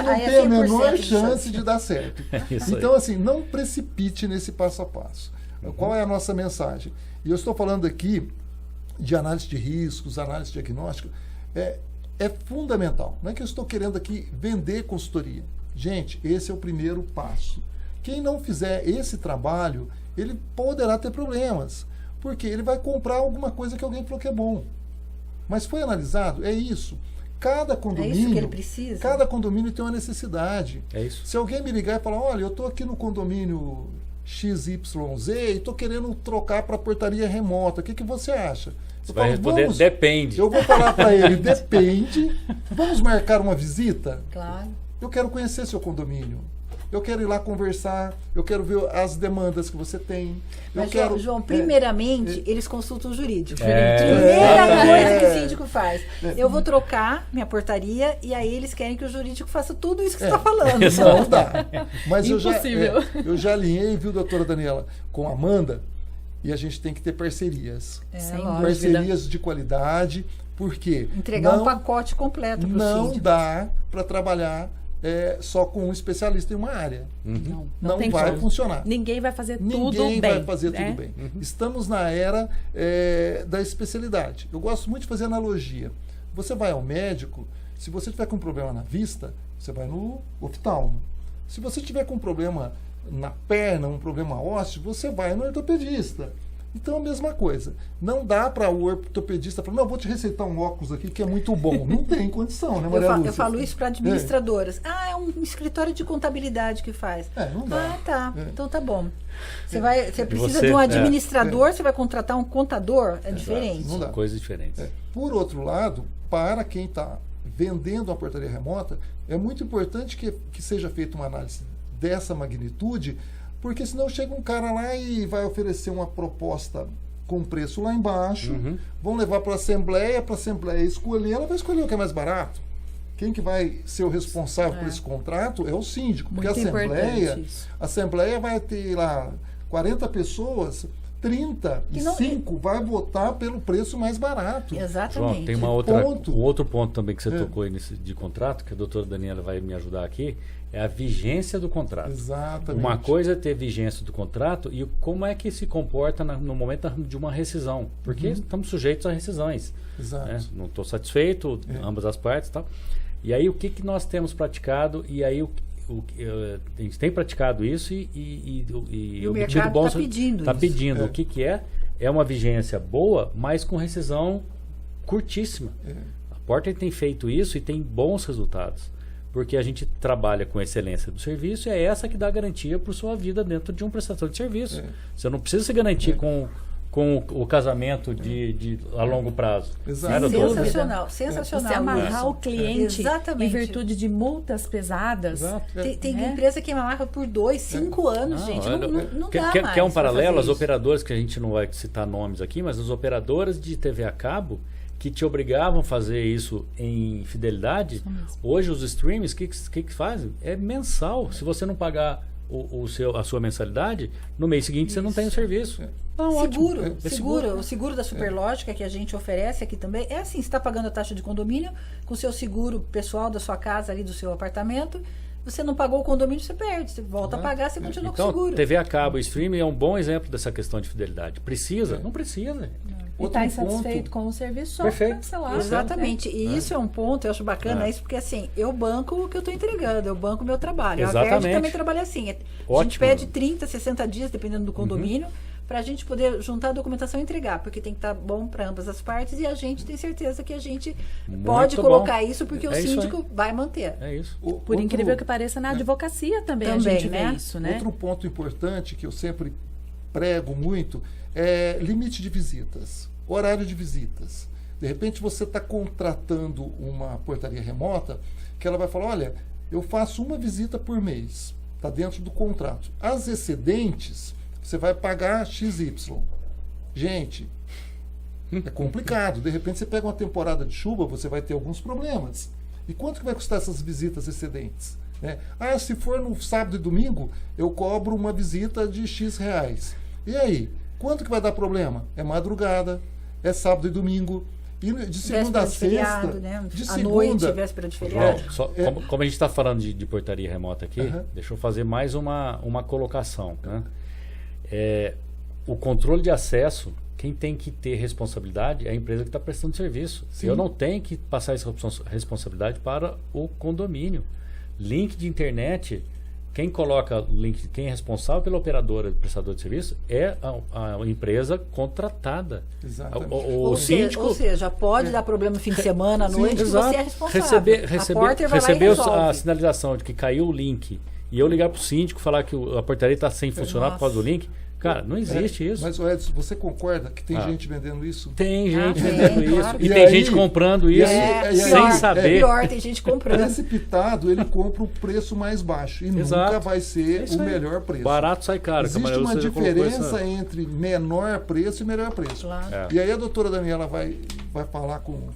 [SPEAKER 4] não tem a menor chance de dar certo. Então, assim, não precipite nesse passo a passo. Qual é a nossa mensagem? E eu estou falando aqui de análise de riscos, análise diagnóstica. É fundamental. Não é que eu estou querendo aqui vender consultoria. Gente, esse é o primeiro passo. Quem não fizer esse trabalho, ele poderá ter problemas. Porque ele vai comprar alguma coisa que alguém falou que é bom. Mas foi analisado? É isso. Cada condomínio,
[SPEAKER 1] é isso que ele precisa.
[SPEAKER 4] Cada condomínio tem uma necessidade.
[SPEAKER 3] É isso.
[SPEAKER 4] Se alguém me ligar e falar: olha, eu estou aqui no condomínio XYZ e estou querendo trocar para portaria remota, o que você acha?
[SPEAKER 3] Você vai responder: depende.
[SPEAKER 4] Eu vou falar para ele: depende. Vamos marcar uma visita?
[SPEAKER 1] Claro.
[SPEAKER 4] Eu quero conhecer seu condomínio. Eu quero ir lá conversar, eu quero ver as demandas que você tem.
[SPEAKER 1] Mas, João, primeiramente, eles consultam o jurídico.
[SPEAKER 3] Primeira
[SPEAKER 1] coisa que o síndico faz. Eu vou trocar minha portaria e aí eles querem que o jurídico faça tudo isso que você está falando.
[SPEAKER 4] Não dá. Mas
[SPEAKER 2] impossível.
[SPEAKER 4] eu já alinhei, viu, doutora Daniela, com a Amanda, e a gente tem que ter parcerias. Parcerias de qualidade, porque
[SPEAKER 1] entregar um pacote completo para o síndico.
[SPEAKER 4] Não dá para trabalhar só com um especialista em uma área. Não vai funcionar.
[SPEAKER 2] Ninguém vai fazer tudo bem.
[SPEAKER 4] Ninguém vai fazer tudo bem. Estamos na era da especialidade. Eu gosto muito de fazer analogia. Você vai ao médico, se você tiver com um problema na vista, você vai no oftalmo. Se você tiver com um problema na perna, um problema ósseo, você vai no ortopedista. Então, a mesma coisa. Não dá para o ortopedista falar: não, vou te receitar um óculos aqui que é muito bom. Não tem condição, né, Maria Lúcia?
[SPEAKER 1] Eu falo isso para administradoras. É um escritório de contabilidade que faz.
[SPEAKER 4] Não dá.
[SPEAKER 1] Tá. Então tá bom. Você precisa de um administrador, você vai contratar um contador, diferente.
[SPEAKER 4] Não dá.
[SPEAKER 3] Coisas diferentes.
[SPEAKER 4] Por outro lado, para quem está vendendo uma portaria remota, é muito importante que seja feita uma análise dessa magnitude, porque senão chega um cara lá e vai oferecer uma proposta com preço lá embaixo, vão levar para a Assembleia escolher, ela vai escolher o que é mais barato. quem que vai ser o responsável por esse contrato é o síndico, porque
[SPEAKER 2] Muito importante isso.
[SPEAKER 4] a Assembleia vai ter lá 40 pessoas, 35 vai votar pelo preço mais barato.
[SPEAKER 1] Exatamente.
[SPEAKER 3] João, tem um outro ponto também que você tocou aí de contrato, que a doutora Daniela vai me ajudar aqui, é a vigência do contrato.
[SPEAKER 4] Exatamente.
[SPEAKER 3] Uma coisa é ter vigência do contrato e como é que se comporta no momento de uma rescisão, porque estamos sujeitos a rescisões.
[SPEAKER 4] Exato.
[SPEAKER 3] Né? Não estou satisfeito, ambas as partes e tal. E aí o que nós temos praticado, e aí a gente tem praticado isso e
[SPEAKER 1] o
[SPEAKER 3] obtido
[SPEAKER 1] mercado
[SPEAKER 3] bons...
[SPEAKER 1] está pedindo
[SPEAKER 3] Está
[SPEAKER 1] isso.
[SPEAKER 3] pedindo. O que é? É uma vigência boa, mas com rescisão curtíssima. A Porter tem feito isso e tem bons resultados. Porque a gente trabalha com excelência do serviço e é essa que dá garantia para a sua vida dentro de um prestador de serviço. Você não precisa se garantir com o casamento a longo prazo.
[SPEAKER 4] Exato.
[SPEAKER 3] Né, doutora?
[SPEAKER 1] Sensacional, sensacional.
[SPEAKER 2] Você amarrar
[SPEAKER 1] isso.
[SPEAKER 2] o cliente
[SPEAKER 1] Exatamente.
[SPEAKER 2] em virtude de multas pesadas.
[SPEAKER 3] Exato.
[SPEAKER 1] Tem empresa que amarra por 2, 5 anos, gente. Não dá mais.
[SPEAKER 3] Quer um paralelo? As
[SPEAKER 1] operadoras
[SPEAKER 3] operadoras, que a gente não vai citar nomes aqui, mas as operadoras de TV a cabo que te obrigavam a fazer isso em fidelidade, hoje os streams, o que fazem? É mensal. Se você não pagar a sua mensalidade, no mês seguinte você não tem o serviço. Não, ótimo.
[SPEAKER 1] O seguro da Superlógica que a gente oferece aqui também é assim, você está pagando a taxa de condomínio com o seu seguro pessoal da sua casa ali, do seu apartamento, você não pagou o condomínio, você perde, você volta a pagar, você continua com o seguro.
[SPEAKER 3] TV a cabo e streaming é um bom exemplo dessa questão de fidelidade. Precisa? Não precisa.
[SPEAKER 2] E está insatisfeito com o serviço, só
[SPEAKER 3] Perfeito.
[SPEAKER 2] cancelar.
[SPEAKER 1] Exatamente. E isso é um ponto, eu acho bacana isso, porque assim, eu banco o que eu estou entregando, eu banco o meu trabalho.
[SPEAKER 3] Exatamente.
[SPEAKER 1] A Verde também trabalha assim. A gente pede 30, 60 dias, dependendo do condomínio, para a gente poder juntar a documentação e entregar, porque tem que estar bom para ambas as partes e a gente tem certeza que a gente pode colocar isso, porque o síndico vai manter.
[SPEAKER 3] É isso.
[SPEAKER 2] Por incrível que pareça, na advocacia também a gente vê isso, né?
[SPEAKER 4] Outro ponto importante que eu sempre prego muito é limite de visitas, horário de visitas. De repente você está contratando uma portaria remota que ela vai falar, olha, eu faço uma visita por mês, está dentro do contrato. As excedentes, você vai pagar XY. Gente, é complicado. De repente você pega uma temporada de chuva, você vai ter alguns problemas. E quanto que vai custar essas visitas excedentes? Né? Se for no sábado e domingo, eu cobro uma visita de X reais. E aí? Quanto que vai dar problema? É madrugada, é sábado e domingo. E de segunda a sexta,
[SPEAKER 1] feriado, né?
[SPEAKER 4] de
[SPEAKER 1] à
[SPEAKER 4] segunda...
[SPEAKER 1] noite, véspera de feriado.
[SPEAKER 3] João, como a gente está falando de portaria remota aqui, deixa eu fazer mais uma colocação. Né? O controle de acesso, quem tem que ter responsabilidade é a empresa que está prestando serviço.
[SPEAKER 4] Sim.
[SPEAKER 3] Eu não tenho que passar essa responsabilidade para o condomínio. Link de internet, quem coloca o link, quem é responsável pela operadora, prestador de serviço, é a empresa contratada.
[SPEAKER 4] Exatamente.
[SPEAKER 3] O síndico...
[SPEAKER 1] Ou seja, pode dar problema no fim de semana, à noite,
[SPEAKER 3] exato.
[SPEAKER 1] você é responsável.
[SPEAKER 3] Receber a sinalização de que caiu o link e eu ligar para o síndico falar que a portaria está sem funcionar por causa do link. Cara, não existe isso.
[SPEAKER 4] Mas, Edson, você concorda que tem gente vendendo isso?
[SPEAKER 3] Tem gente vendendo isso.
[SPEAKER 1] Claro.
[SPEAKER 3] E tem gente comprando isso sem saber.
[SPEAKER 1] Pior, tem gente comprando.
[SPEAKER 4] Precipitado, ele compra o preço mais baixo e nunca vai ser o melhor preço.
[SPEAKER 3] Barato sai caro.
[SPEAKER 4] Existe uma diferença entre menor preço e melhor preço.
[SPEAKER 1] Claro.
[SPEAKER 4] E aí a doutora Daniela vai falar com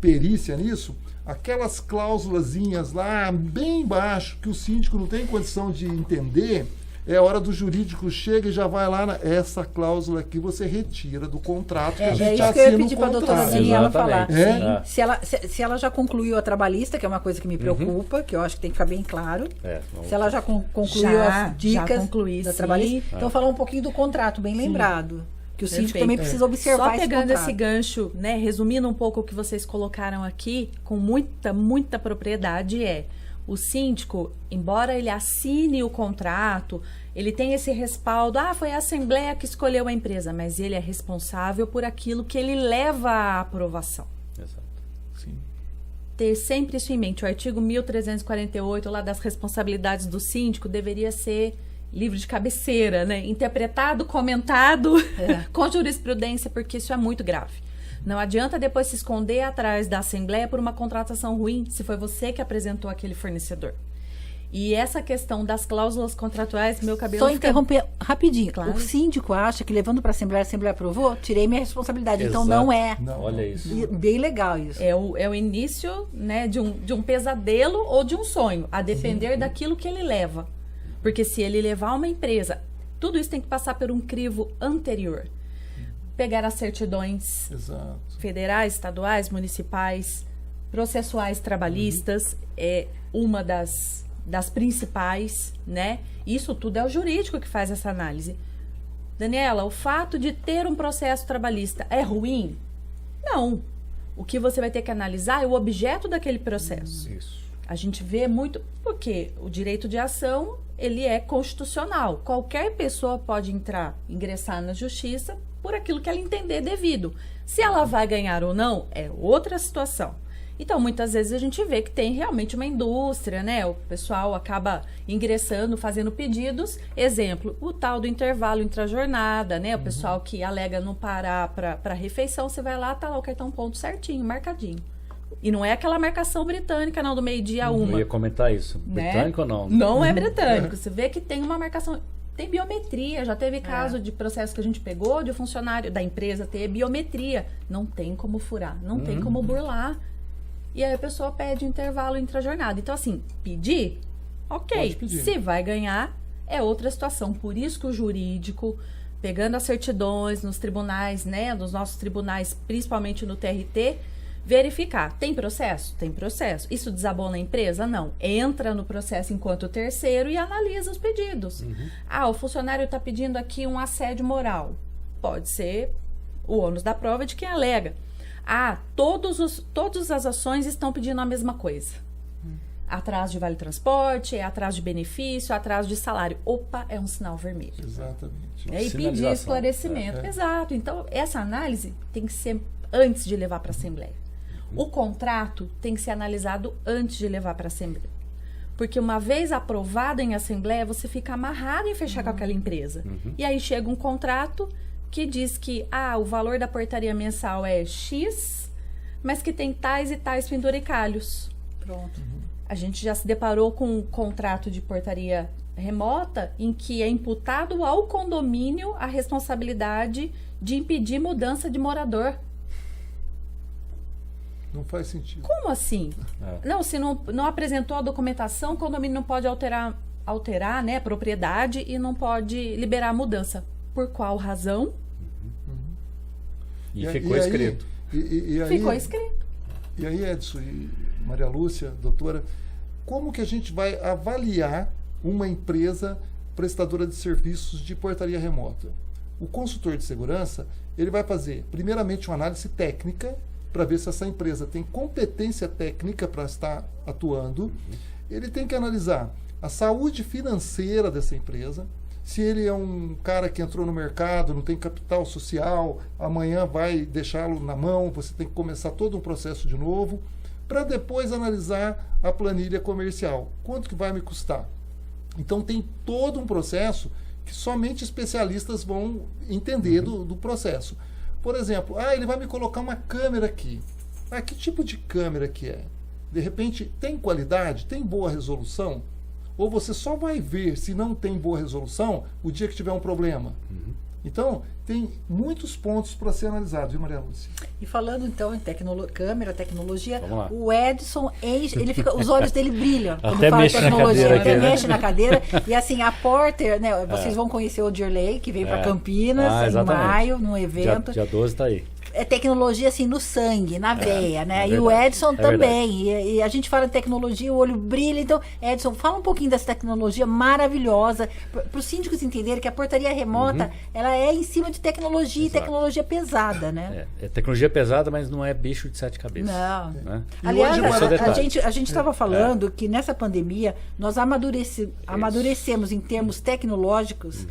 [SPEAKER 4] perícia nisso. Aquelas cláusulazinhas lá bem embaixo que o síndico não tem condição de entender... É a hora do jurídico, chega e já vai lá, essa cláusula aqui você retira do contrato que a gente
[SPEAKER 1] isso que eu ia pedir para a doutora Daniela falar. Se ela já concluiu a trabalhista, que é uma coisa que me preocupa, que eu acho que tem que ficar bem claro. Se ela já concluiu as dicas da trabalhista. Então, falar um pouquinho do contrato, bem lembrado. Que o síndico também precisa observar esse contrato.
[SPEAKER 2] Só pegando esse gancho, né, resumindo um pouco o que vocês colocaram aqui, com muita propriedade, o síndico, embora ele assine o contrato, ele tem esse respaldo, foi a Assembleia que escolheu a empresa, mas ele é responsável por aquilo que ele leva à aprovação.
[SPEAKER 3] Exato.
[SPEAKER 4] Sim.
[SPEAKER 2] Ter sempre isso em mente. O artigo 1348, lá das responsabilidades do síndico, deveria ser livro de cabeceira, né? Interpretado, comentado com jurisprudência, porque isso é muito grave. Não adianta depois se esconder atrás da Assembleia por uma contratação ruim, se foi você que apresentou aquele fornecedor. E essa questão das cláusulas contratuais, meu cabelo
[SPEAKER 1] Só
[SPEAKER 2] fica...
[SPEAKER 1] interromper rapidinho.
[SPEAKER 2] Claro.
[SPEAKER 1] O síndico acha que levando para a Assembleia aprovou, tirei minha responsabilidade. Então
[SPEAKER 3] Exato.
[SPEAKER 1] não é.
[SPEAKER 4] Não.
[SPEAKER 3] Olha isso.
[SPEAKER 1] E bem legal isso.
[SPEAKER 2] É o início, né, de um pesadelo ou de um sonho, a depender daquilo que ele leva. Porque se ele levar uma empresa, tudo isso tem que passar por um crivo anterior. Pegar as certidões
[SPEAKER 4] Exato.
[SPEAKER 2] federais, estaduais, municipais, processuais trabalhistas, é uma das principais, né? Isso tudo é o jurídico que faz essa análise. Daniela, o fato de ter um processo trabalhista é ruim? Não. O que você vai ter que analisar é o objeto daquele processo.
[SPEAKER 3] Isso.
[SPEAKER 2] A gente vê muito, porque o direito de ação, ele é constitucional. Qualquer pessoa pode ingressar na justiça por aquilo que ela entender devido. Se ela vai ganhar ou não, é outra situação. Então, muitas vezes a gente vê que tem realmente uma indústria, né? O pessoal acaba ingressando, fazendo pedidos. Exemplo, o tal do intervalo intrajornada, né? O pessoal que alega não parar para refeição, você vai lá, tá lá o cartão ponto certinho, marcadinho. E não é aquela marcação britânica, não, do meio-dia a
[SPEAKER 3] Eu
[SPEAKER 2] uma.
[SPEAKER 3] ia comentar isso.
[SPEAKER 2] Né?
[SPEAKER 3] Britânico ou não?
[SPEAKER 2] Não é britânico. Você vê que tem uma marcação... Tem biometria. Já teve caso de processo que a gente pegou de funcionário da empresa ter biometria. Não tem como furar, não tem como burlar. E aí a pessoa pede intervalo intrajornada. Então, assim, pedir, ok.
[SPEAKER 4] Pode pedir.
[SPEAKER 2] Se vai ganhar, é outra situação. Por isso que o jurídico, pegando as certidões nos tribunais, né, nos nossos tribunais, principalmente no TRT, verificar. Tem processo? Tem processo. Isso desabona a empresa? Não. Entra no processo enquanto terceiro e analisa os pedidos. Ah, o funcionário está pedindo aqui um assédio moral. Pode ser o ônus da prova de quem alega. Ah, todas as ações estão pedindo a mesma coisa. Atraso de vale transporte, atraso de benefício, atraso de salário. Opa, é um sinal vermelho.
[SPEAKER 4] Exatamente.
[SPEAKER 2] E pedir
[SPEAKER 3] Sinalização.
[SPEAKER 2] esclarecimento. Exato. Então, essa análise tem que ser antes de levar para a Assembleia. O contrato tem que ser analisado antes de levar para a Assembleia. Porque uma vez aprovado em Assembleia, você fica amarrado em fechar com aquela empresa. E aí chega um contrato que diz que o valor da portaria mensal é X, mas que tem tais e tais penduricalhos.
[SPEAKER 1] Pronto.
[SPEAKER 2] A gente já se deparou com um contrato de portaria remota em que é imputado ao condomínio a responsabilidade de impedir mudança de morador.
[SPEAKER 4] Não faz sentido.
[SPEAKER 2] Como assim?
[SPEAKER 3] É.
[SPEAKER 2] Não, se não apresentou a documentação, o condomínio não pode alterar, né, a propriedade e não pode liberar a mudança. Por qual razão?
[SPEAKER 3] E ficou escrito.
[SPEAKER 4] E aí,
[SPEAKER 2] Ficou escrito.
[SPEAKER 4] E aí, Edson e Maria Lúcia, doutora, como que a gente vai avaliar uma empresa prestadora de serviços de portaria remota? O consultor de segurança, ele vai fazer, primeiramente, uma análise técnica para ver se essa empresa tem competência técnica para estar atuando. Ele tem que analisar a saúde financeira dessa empresa. Se ele é um cara que entrou no mercado, não tem capital social, amanhã vai deixá-lo na mão, você tem que começar todo um processo de novo, para depois analisar a planilha comercial. Quanto que vai me custar? Então tem todo um processo que somente especialistas vão entender do processo. Por exemplo, ele vai me colocar uma câmera aqui. Que tipo de câmera que é? De repente, tem qualidade? Tem boa resolução? Ou você só vai ver se não tem boa resolução o dia que tiver um problema? Então, tem muitos pontos para ser analisado, viu, Maria Lúcia?
[SPEAKER 1] E falando então em câmera, tecnologia,
[SPEAKER 3] Vamos lá.
[SPEAKER 1] o Edson enche, os olhos dele brilham quando
[SPEAKER 3] Até
[SPEAKER 1] fala
[SPEAKER 3] mexe na
[SPEAKER 1] tecnologia,
[SPEAKER 3] cadeira
[SPEAKER 1] até
[SPEAKER 3] aqui, né?
[SPEAKER 1] mexe na cadeira. E assim, a Porter, né, vocês vão conhecer o Dirley, que vem para Campinas em
[SPEAKER 3] exatamente.
[SPEAKER 1] maio, num evento.
[SPEAKER 3] Dia 12 está aí.
[SPEAKER 1] É tecnologia assim no sangue, na veia, né?
[SPEAKER 3] é
[SPEAKER 1] E o
[SPEAKER 3] verdade,
[SPEAKER 1] Edson
[SPEAKER 3] é
[SPEAKER 1] também. E a gente fala de tecnologia, o olho brilha. Então, Edson, fala um pouquinho dessa tecnologia maravilhosa para os síndicos entenderem que a portaria remota ela é em cima de tecnologia.
[SPEAKER 3] Exato.
[SPEAKER 1] E tecnologia pesada, né?
[SPEAKER 3] É tecnologia pesada, mas não é bicho de 7 cabeças.
[SPEAKER 1] Não.
[SPEAKER 3] Né?
[SPEAKER 4] E
[SPEAKER 1] Aliás,
[SPEAKER 4] hoje,
[SPEAKER 3] esse é o detalhe.
[SPEAKER 1] a gente estava falando que nessa pandemia nós amadurecemos em termos tecnológicos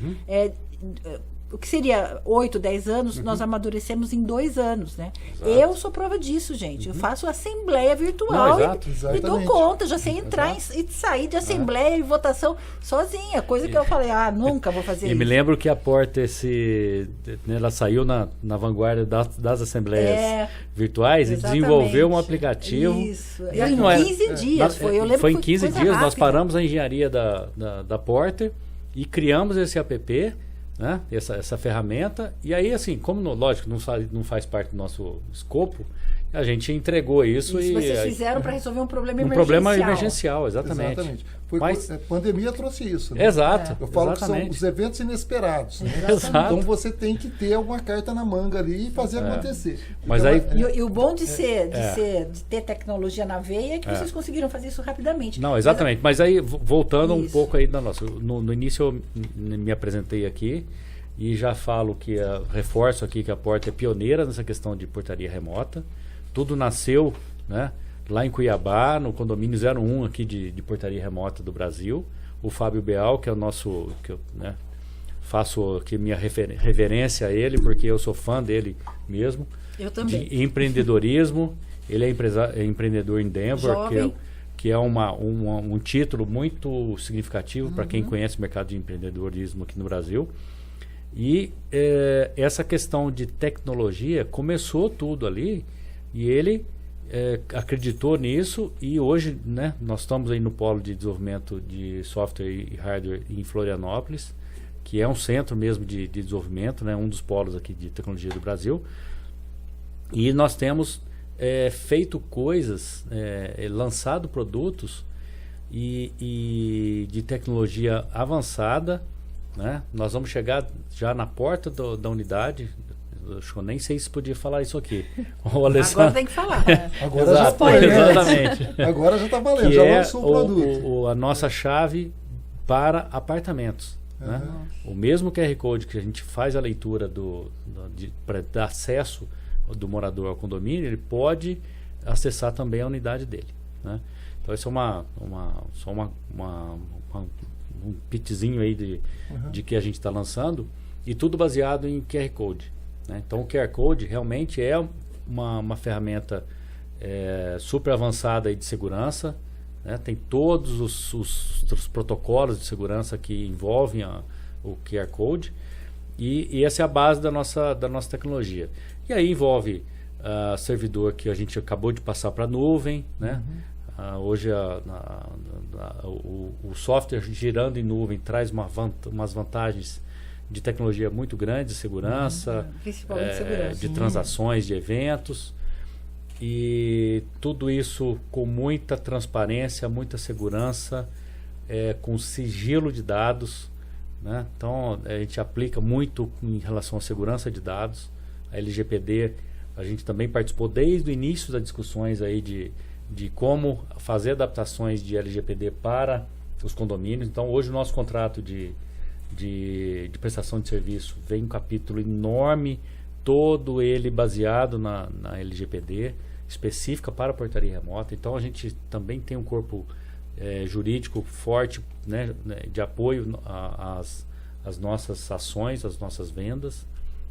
[SPEAKER 1] o que seria 8, 10 anos, nós amadurecemos em 2 anos, né?
[SPEAKER 3] Exato.
[SPEAKER 1] Eu sou prova disso, gente. Eu faço assembleia virtual
[SPEAKER 3] Não, exato,
[SPEAKER 1] e dou
[SPEAKER 4] exatamente.
[SPEAKER 1] conta, já sei entrar e sair de assembleia e votação sozinha, coisa que eu falei, nunca vou fazer
[SPEAKER 3] E
[SPEAKER 1] isso.
[SPEAKER 3] me lembro que a Porter, ela saiu na vanguarda das assembleias virtuais e
[SPEAKER 1] Exatamente.
[SPEAKER 3] desenvolveu um aplicativo.
[SPEAKER 1] Isso.
[SPEAKER 3] E
[SPEAKER 1] Em
[SPEAKER 3] não é-
[SPEAKER 1] 15 dias, eu lembro
[SPEAKER 3] foi em
[SPEAKER 1] que
[SPEAKER 3] 15
[SPEAKER 1] coisa
[SPEAKER 3] dias, nós
[SPEAKER 1] rápida.
[SPEAKER 3] paramos a engenharia da Porter e criamos esse app, né? Essa ferramenta. E aí, assim, como lógico, não faz parte do nosso escopo, a gente entregou isso
[SPEAKER 1] Isso
[SPEAKER 3] e
[SPEAKER 1] vocês fizeram para resolver um problema emergencial.
[SPEAKER 3] problema emergencial, exatamente.
[SPEAKER 4] A pandemia trouxe isso. Né?
[SPEAKER 3] Exato.
[SPEAKER 4] Eu falo que são
[SPEAKER 3] exatamente.
[SPEAKER 4] os eventos inesperados. Né?
[SPEAKER 3] Exato.
[SPEAKER 4] Então você tem que ter alguma carta na manga ali e fazer acontecer.
[SPEAKER 3] Mas
[SPEAKER 4] Então,
[SPEAKER 3] aí-
[SPEAKER 1] E o bom de ter tecnologia na veia é que vocês conseguiram fazer isso rapidamente.
[SPEAKER 3] Não, exatamente. Mas aí, voltando um
[SPEAKER 1] Isso.
[SPEAKER 3] pouco aí da nossa. No início eu me apresentei aqui e já falo que reforço aqui que a Porta é pioneira nessa questão de portaria remota. Tudo nasceu, né, lá em Cuiabá, no condomínio 01 aqui de portaria remota do Brasil. O Fábio Beal, que é o nosso, que eu, né, faço aqui minha reverência a ele, porque eu sou fã dele mesmo.
[SPEAKER 1] Eu também.
[SPEAKER 3] De empreendedorismo. Ele é empreendedor em Denver,
[SPEAKER 1] Jovem.
[SPEAKER 3] que é um título muito significativo para quem conhece o mercado de empreendedorismo aqui no Brasil. E essa questão de tecnologia começou tudo ali e ele acreditou nisso e hoje, né, nós estamos aí no polo de desenvolvimento de software e hardware em Florianópolis, que é um centro mesmo de desenvolvimento, né, um dos polos aqui de tecnologia do Brasil. E nós temos feito coisas, lançado produtos e de tecnologia avançada, né? Nós vamos chegar já na porta da unidade. Acho que eu nem sei se podia falar isso aqui. O Alessandro,
[SPEAKER 1] Agora tem que falar.
[SPEAKER 4] Agora
[SPEAKER 3] Exato,
[SPEAKER 4] já foi, né?
[SPEAKER 3] exatamente.
[SPEAKER 4] Agora já está valendo,
[SPEAKER 3] Que
[SPEAKER 4] já
[SPEAKER 3] é
[SPEAKER 4] lançou o produto.
[SPEAKER 3] a nossa chave para apartamentos. Né? O mesmo QR Code que a gente faz a leitura para dar acesso do morador ao condomínio, ele pode acessar também a unidade dele. Né? Então, isso é só um pitzinho aí de que a gente está lançando, e tudo baseado em QR Code. Né? Então, o QR Code realmente é uma ferramenta super avançada aí de segurança. Né? Tem todos os protocolos de segurança que envolvem o QR Code, e essa é a base da nossa tecnologia. E aí envolve servidor que a gente acabou de passar para a nuvem, né? Hoje o software girando em nuvem traz umas vantagens de tecnologia muito grandes, de segurança,
[SPEAKER 1] Principalmente segurança.
[SPEAKER 3] de transações, de eventos, e tudo isso com muita transparência, muita segurança, com sigilo de dados. Né? Então a gente aplica muito em relação à segurança de dados. A LGPD, a gente também participou desde o início das discussões aí de como fazer adaptações de LGPD para os condomínios. Então hoje o nosso contrato de prestação de serviço vem um capítulo enorme, todo ele baseado na LGPD, específica para a portaria remota. Então a gente também tem um corpo jurídico forte, né, de apoio às nossas ações, às nossas vendas.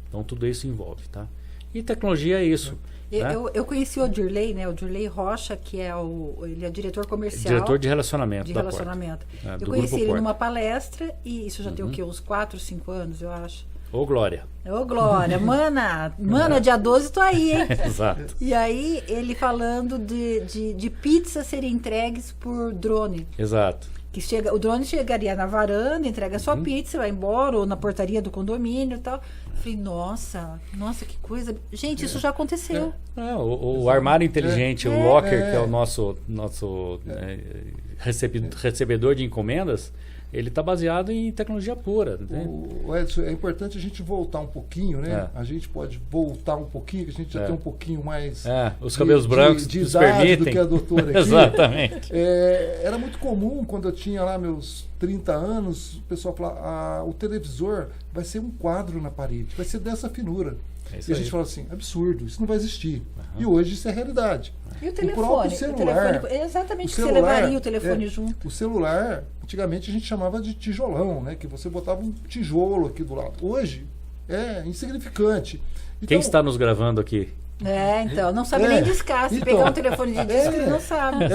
[SPEAKER 3] Então tudo isso envolve, tá? E tecnologia é isso. Né?
[SPEAKER 1] Eu conheci o Dirley, né? O Dirley Rocha, que ele é diretor comercial.
[SPEAKER 3] Diretor de relacionamento.
[SPEAKER 1] De
[SPEAKER 3] da
[SPEAKER 1] relacionamento.
[SPEAKER 3] Porta.
[SPEAKER 1] Eu
[SPEAKER 3] Do
[SPEAKER 1] conheci
[SPEAKER 3] Grupo
[SPEAKER 1] ele
[SPEAKER 3] Porta.
[SPEAKER 1] numa palestra, e isso já tem o quê? Uns 4, 5 anos, eu acho.
[SPEAKER 3] Ô, Glória.
[SPEAKER 1] Ô, Glória, mana, dia 12 tô aí, hein?
[SPEAKER 3] Exato.
[SPEAKER 1] E aí, ele falando de pizza serem entregues por drone.
[SPEAKER 3] Exato.
[SPEAKER 1] Que o drone chegaria na varanda, entrega a sua pizza, vai embora, ou na portaria do condomínio e tal. Falei, nossa, que coisa. Gente, isso já aconteceu.
[SPEAKER 3] O armário inteligente, o Locker, que é o nosso recebedor de encomendas, ele está baseado em tecnologia pura. Né?
[SPEAKER 4] O Edson, é importante a gente voltar um pouquinho, né? A gente pode voltar um pouquinho, que a gente já tem um pouquinho mais
[SPEAKER 3] os cabelos brancos
[SPEAKER 4] de
[SPEAKER 3] nos
[SPEAKER 4] idade
[SPEAKER 3] permitem.
[SPEAKER 4] do que a doutora aqui.
[SPEAKER 3] Exatamente.
[SPEAKER 4] Era muito comum, quando eu tinha lá meus 30 anos, o pessoal falava, o televisor vai ser um quadro na parede, vai ser dessa finura. E a gente fala assim, absurdo, isso não vai existir. E hoje isso é realidade.
[SPEAKER 1] E o telefone?
[SPEAKER 4] O próprio celular.
[SPEAKER 1] Exatamente, que você levaria o telefone junto.
[SPEAKER 4] O celular, antigamente a gente chamava de tijolão, né? Que você botava um tijolo aqui do lado. Hoje, é insignificante.
[SPEAKER 3] Quem
[SPEAKER 4] Então,
[SPEAKER 3] está nos gravando aqui?
[SPEAKER 1] Então, não sabe nem discar. Se
[SPEAKER 4] Então,
[SPEAKER 1] pegar um telefone de disco, ele não sabe.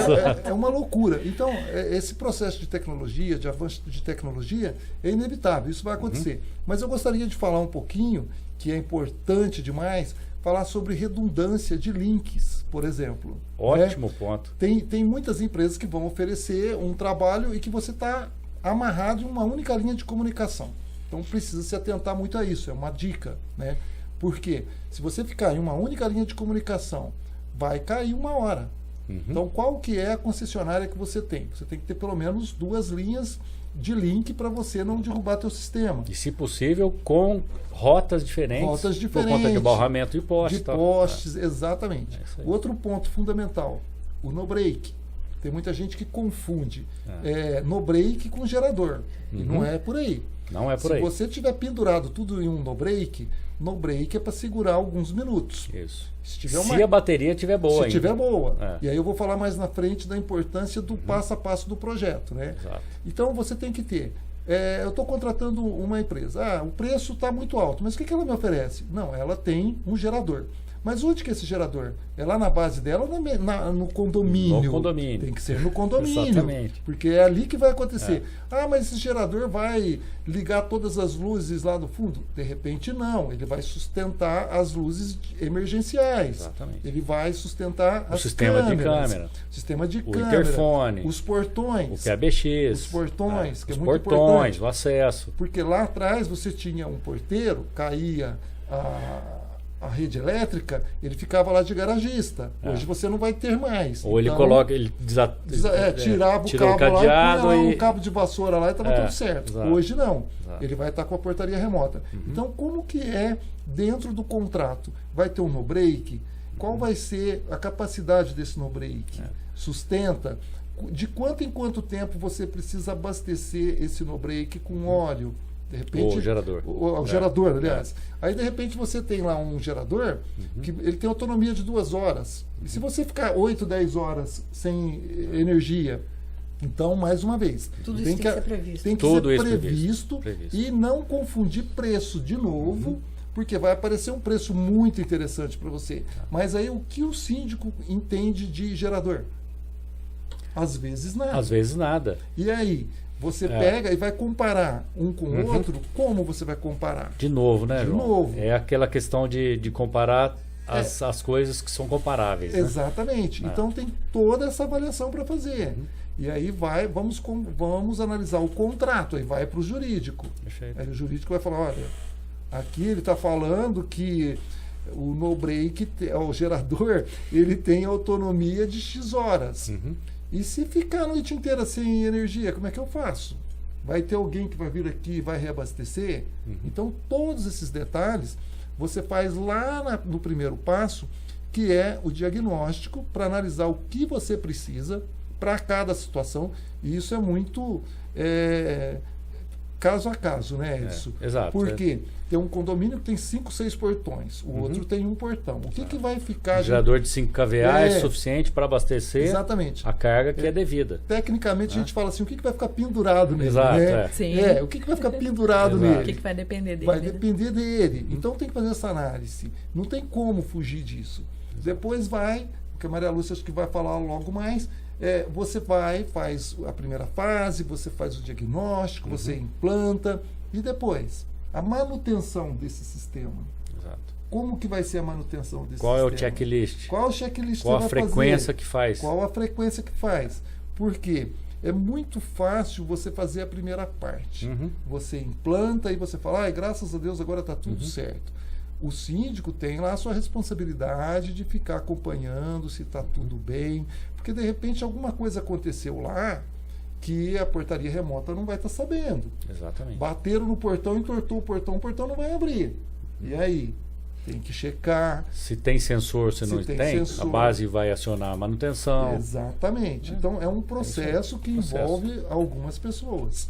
[SPEAKER 4] É uma loucura. Então, esse processo de tecnologia, de avanço de tecnologia, é inevitável, isso vai acontecer. Mas eu gostaria de falar um pouquinho, que é importante demais, falar sobre redundância de links, por exemplo.
[SPEAKER 3] Ótimo ponto.
[SPEAKER 4] Tem muitas empresas que vão oferecer um trabalho e que você está amarrado em uma única linha de comunicação. Então, precisa se atentar muito a isso, é uma dica, né? Porque se você ficar em uma única linha de comunicação, vai cair uma hora. Então, qual que é a concessionária que você tem? Você tem que ter pelo menos 2 linhas de link para você não derrubar teu sistema.
[SPEAKER 3] E, se possível, com rotas diferentes.
[SPEAKER 4] Rotas
[SPEAKER 3] Por
[SPEAKER 4] diferentes.
[SPEAKER 3] conta de barramento de postes.
[SPEAKER 4] De postes, exatamente.
[SPEAKER 3] É isso aí.
[SPEAKER 4] Outro ponto fundamental, o no-break. Tem muita gente que confunde no-break com gerador. E não é por aí.
[SPEAKER 3] Não é por
[SPEAKER 4] Se
[SPEAKER 3] aí.
[SPEAKER 4] você tiver pendurado tudo em um no-break é para segurar alguns minutos.
[SPEAKER 3] Isso.
[SPEAKER 4] Se
[SPEAKER 3] a bateria estiver boa
[SPEAKER 4] Se
[SPEAKER 3] ainda.
[SPEAKER 4] estiver boa.
[SPEAKER 3] É.
[SPEAKER 4] E aí eu vou falar mais na frente da importância do passo a passo do projeto, né?
[SPEAKER 3] Exato.
[SPEAKER 4] Então você tem que ter. Eu estou contratando uma empresa. O preço está muito alto, mas o que ela me oferece? Não, ela tem um gerador. Mas onde que é esse gerador? É lá na base dela ou no condomínio?
[SPEAKER 3] No condomínio.
[SPEAKER 4] Tem que ser no condomínio.
[SPEAKER 3] Exatamente.
[SPEAKER 4] Porque é ali que vai acontecer. Mas esse gerador vai ligar todas as luzes lá do fundo? De repente não. Ele vai sustentar as luzes emergenciais.
[SPEAKER 3] Exatamente.
[SPEAKER 4] Ele vai sustentar as
[SPEAKER 3] sistema de
[SPEAKER 4] câmeras.
[SPEAKER 3] câmera.
[SPEAKER 4] Sistema de
[SPEAKER 3] O
[SPEAKER 4] câmera.
[SPEAKER 3] interfone.
[SPEAKER 4] Os portões.
[SPEAKER 3] O PBX.
[SPEAKER 4] Os portões, que é
[SPEAKER 3] os
[SPEAKER 4] muito
[SPEAKER 3] portões,
[SPEAKER 4] importante.
[SPEAKER 3] o acesso.
[SPEAKER 4] Porque lá atrás você tinha um porteiro, caía a rede elétrica, ele ficava lá de garagista. Hoje você não vai ter mais.
[SPEAKER 3] Ou ele
[SPEAKER 4] Então,
[SPEAKER 3] coloca, ele
[SPEAKER 4] tirava o
[SPEAKER 3] tirou
[SPEAKER 4] cabo
[SPEAKER 3] o cadeado
[SPEAKER 4] lá, punha lá
[SPEAKER 3] e
[SPEAKER 4] um cabo de vassoura lá e estava tudo certo.
[SPEAKER 3] exato.
[SPEAKER 4] Hoje não.
[SPEAKER 3] Exato.
[SPEAKER 4] Ele vai estar com a portaria remota. Então, como que é dentro do contrato? Vai ter um no-break? Qual vai ser a capacidade desse no-break? Sustenta? De quanto em quanto tempo você precisa abastecer esse no-break com óleo? De repente,
[SPEAKER 3] O gerador.
[SPEAKER 4] O gerador, aliás. Aí, de repente, você tem lá um gerador que ele tem autonomia de 2 horas. E se você ficar 8, 10 horas sem energia, então, mais uma vez,
[SPEAKER 1] Tudo isso tem que ser previsto.
[SPEAKER 4] Tem que
[SPEAKER 3] Tudo
[SPEAKER 4] ser
[SPEAKER 3] isso
[SPEAKER 4] previsto e não confundir preço de novo, porque vai aparecer um preço muito interessante para você. Mas aí, o que o síndico entende de gerador? Às vezes nada.
[SPEAKER 3] Às vezes nada.
[SPEAKER 4] E aí? Você pega e vai comparar um com o outro. Como você vai comparar?
[SPEAKER 3] De novo, né,
[SPEAKER 4] De
[SPEAKER 3] João?
[SPEAKER 4] novo.
[SPEAKER 3] É aquela questão de comparar as coisas que são comparáveis. Né?
[SPEAKER 4] Exatamente. Então tem toda essa avaliação para fazer. E aí vamos analisar o contrato, aí vai para o jurídico.
[SPEAKER 3] Perfeito.
[SPEAKER 4] Aí o jurídico vai falar, olha, aqui ele está falando que o no-break, o gerador, ele tem autonomia de X horas. E se ficar a noite inteira sem energia, como é que eu faço? Vai ter alguém que vai vir aqui e vai reabastecer? Então, todos esses detalhes você faz lá no primeiro passo, que é o diagnóstico, para analisar o que você precisa para cada situação. E isso é muito caso a caso, né, Edson?
[SPEAKER 3] Exato.
[SPEAKER 4] Porque tem um condomínio que tem 5, 6 portões, o outro tem um portão. O que vai ficar...
[SPEAKER 3] O gerador de 5 kVA é suficiente para abastecer
[SPEAKER 4] exatamente
[SPEAKER 3] a carga que é devida.
[SPEAKER 4] Tecnicamente, a gente fala assim, o que vai ficar pendurado nele?
[SPEAKER 3] Exato,
[SPEAKER 4] né?
[SPEAKER 2] Sim.
[SPEAKER 4] O que vai ficar pendurado
[SPEAKER 3] Exato.
[SPEAKER 2] O
[SPEAKER 4] nele?
[SPEAKER 2] que vai depender dele?
[SPEAKER 4] Vai
[SPEAKER 2] né?
[SPEAKER 4] depender dele. Então tem que fazer essa análise. Não tem como fugir disso. Depois porque a Maria Lúcia acho que vai falar logo mais, você faz a primeira fase, você faz o diagnóstico, você implanta, e depois, a manutenção desse sistema.
[SPEAKER 3] Exato.
[SPEAKER 4] Como que vai ser a manutenção desse
[SPEAKER 3] Qual
[SPEAKER 4] sistema?
[SPEAKER 3] é o checklist?
[SPEAKER 4] Qual o checklist
[SPEAKER 3] Qual
[SPEAKER 4] você
[SPEAKER 3] a
[SPEAKER 4] vai
[SPEAKER 3] frequência
[SPEAKER 4] fazer?
[SPEAKER 3] que faz?
[SPEAKER 4] Qual a frequência que faz? Porque é muito fácil você fazer a primeira parte. Você implanta e você fala, graças a Deus agora está tudo certo. O síndico tem lá a sua responsabilidade de ficar acompanhando se está tudo bem, porque de repente alguma coisa aconteceu lá que a portaria remota não vai estar sabendo.
[SPEAKER 3] Exatamente.
[SPEAKER 4] Bateram no portão, entortou o portão não vai abrir. E aí? Tem que checar.
[SPEAKER 3] Se tem sensor, se não tem,
[SPEAKER 4] sensor.
[SPEAKER 3] a base vai acionar a manutenção.
[SPEAKER 4] Exatamente. Então é um processo que envolve algumas pessoas.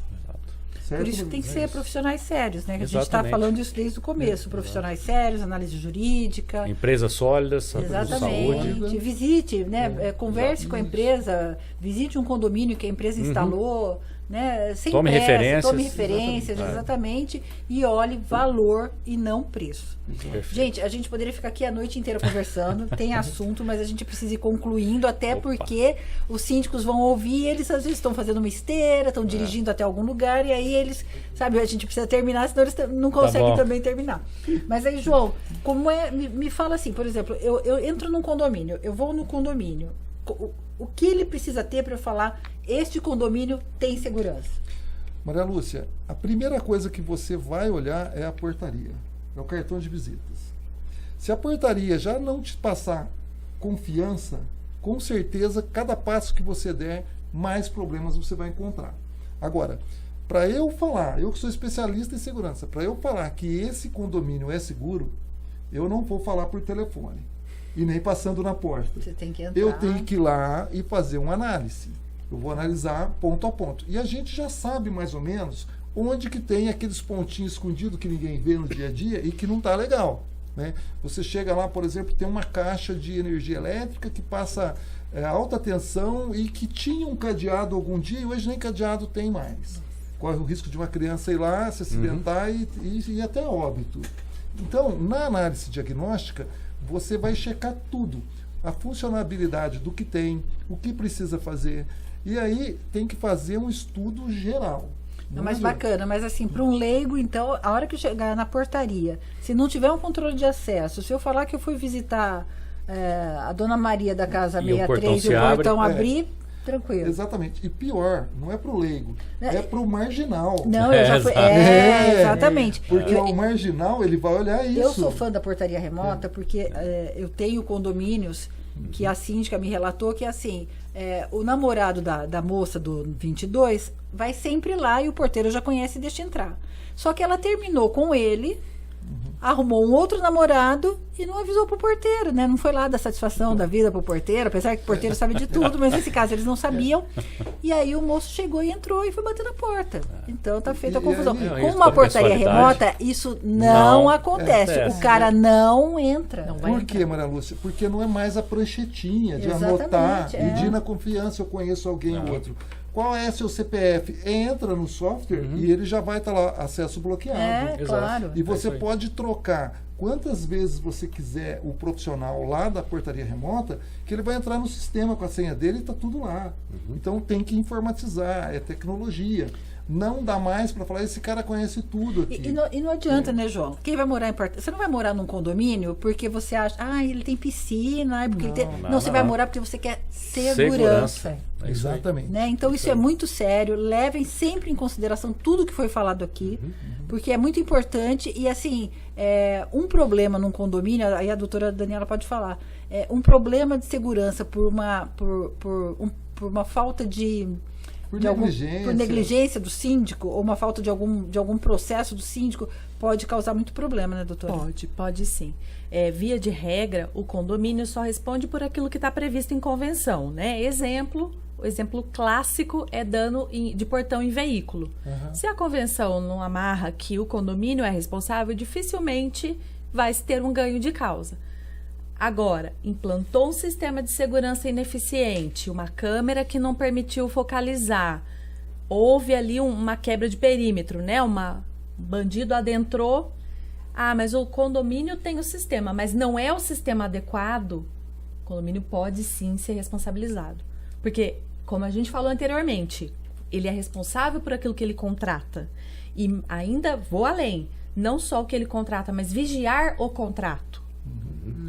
[SPEAKER 4] Certo?
[SPEAKER 1] Por isso que tem que ser profissionais sérios, né? Que a gente está
[SPEAKER 3] Exatamente.
[SPEAKER 1] falando isso desde o começo. Profissionais sérios, análise jurídica.
[SPEAKER 3] Empresas sólidas, saúde.
[SPEAKER 1] Exatamente. Visite, né? Converse com a empresa, visite um condomínio que a empresa instalou, né? Sem
[SPEAKER 3] Tome
[SPEAKER 1] pressa,
[SPEAKER 3] referências.
[SPEAKER 1] tome referências, exatamente, e olhe valor e não preço.
[SPEAKER 3] Perfeito.
[SPEAKER 1] Gente, a gente poderia ficar aqui a noite inteira conversando, tem assunto, mas a gente precisa ir concluindo, até porque os síndicos vão ouvir, eles às vezes estão fazendo uma esteira, estão dirigindo até algum lugar, e aí eles, sabe, a gente precisa terminar, senão eles não conseguem
[SPEAKER 3] bom.
[SPEAKER 1] também terminar. Mas aí, João, como é, me fala assim, por exemplo, eu entro num condomínio, eu vou no condomínio, o que ele precisa ter para eu falar, este condomínio tem segurança?
[SPEAKER 4] Maria Lúcia, a primeira coisa que você vai olhar é a portaria, é o cartão de visitas. Se a portaria já não te passar confiança, com certeza, cada passo que você der, mais problemas você vai encontrar. Agora, para eu falar, eu que sou especialista em segurança, para eu falar que esse condomínio é seguro, eu não vou falar por telefone e nem passando na porta.
[SPEAKER 1] Você tem que entrar.
[SPEAKER 4] Eu tenho que ir lá e fazer uma análise. Eu vou analisar ponto a ponto. E a gente já sabe mais ou menos onde que tem aqueles pontinhos escondidos que ninguém vê no dia a dia e que não está legal. Né? Você chega lá, por exemplo, tem uma caixa de energia elétrica que passa alta tensão e que tinha um cadeado algum dia e hoje nem cadeado tem mais. Corre o risco de uma criança ir lá, se acidentar e até óbito. Então, na análise diagnóstica, você vai checar tudo. A funcionabilidade do que tem, o que precisa fazer. E aí tem que fazer um estudo geral.
[SPEAKER 1] Não, mas bacana, mas assim, para um leigo, então, a hora que eu chegar na portaria, se não tiver um controle de acesso, se eu falar que eu fui visitar a Dona Maria da Casa
[SPEAKER 3] E o
[SPEAKER 1] 63
[SPEAKER 3] portão
[SPEAKER 1] e
[SPEAKER 3] se
[SPEAKER 1] o
[SPEAKER 3] abre,
[SPEAKER 1] portão abrir, tranquilo.
[SPEAKER 4] Exatamente. E pior, não é para o leigo, é para o marginal.
[SPEAKER 1] Não, eu já fui. Exatamente.
[SPEAKER 4] Porque o marginal, ele vai olhar isso.
[SPEAKER 1] Eu sou fã da portaria remota porque eu tenho condomínios que a síndica me relatou que assim, o namorado da moça do 22 vai sempre lá e o porteiro já conhece e deixa entrar. Só que ela terminou com ele, arrumou um outro namorado e não avisou pro porteiro, né? Não foi lá dar satisfação da vida pro porteiro, apesar que o porteiro sabe de tudo, mas nesse caso eles não sabiam. E aí o moço chegou e entrou e foi bater na porta. Então tá feita a confusão. Com uma portaria remota, isso não acontece. O cara não entra.
[SPEAKER 4] Por quê, Maria Lúcia? Porque não é mais a pranchetinha de
[SPEAKER 1] Exatamente,
[SPEAKER 4] anotar e de ir na confiança, eu conheço alguém ou outro. Qual é seu CPF? Entra no software e ele já vai estar lá, acesso bloqueado.
[SPEAKER 1] Claro.
[SPEAKER 4] E você pode trocar quantas vezes você quiser o profissional lá da portaria remota, que ele vai entrar no sistema com a senha dele e está tudo lá. Então tem que informatizar, é tecnologia. Não dá mais para falar, esse cara conhece tudo aqui.
[SPEAKER 1] E não adianta, né, João? Quem vai morar em porta... Você não vai morar num condomínio porque você acha, ele tem piscina, porque você vai morar porque você quer segurança.
[SPEAKER 4] Exatamente.
[SPEAKER 1] Né? Então isso é muito sério. Levem sempre em consideração tudo que foi falado aqui, porque é muito importante. E assim, um problema num condomínio, aí a doutora Daniela pode falar, um problema de segurança por uma falta de negligência do síndico, ou uma falta de algum processo do síndico, pode causar muito problema, né, doutora?
[SPEAKER 2] Pode sim. Via de regra, o condomínio só responde por aquilo que está previsto em convenção, né? O exemplo clássico é dano de portão em veículo. Se a convenção não amarra que o condomínio é responsável, dificilmente vai ter um ganho de causa. Agora, implantou um sistema de segurança ineficiente, uma câmera que não permitiu focalizar, houve ali uma quebra de perímetro, né? Um bandido adentrou, mas o condomínio tem o sistema, mas não é o sistema adequado, o condomínio pode sim ser responsabilizado. Porque, como a gente falou anteriormente, ele é responsável por aquilo que ele contrata. E ainda vou além, não só o que ele contrata, mas vigiar o contrato.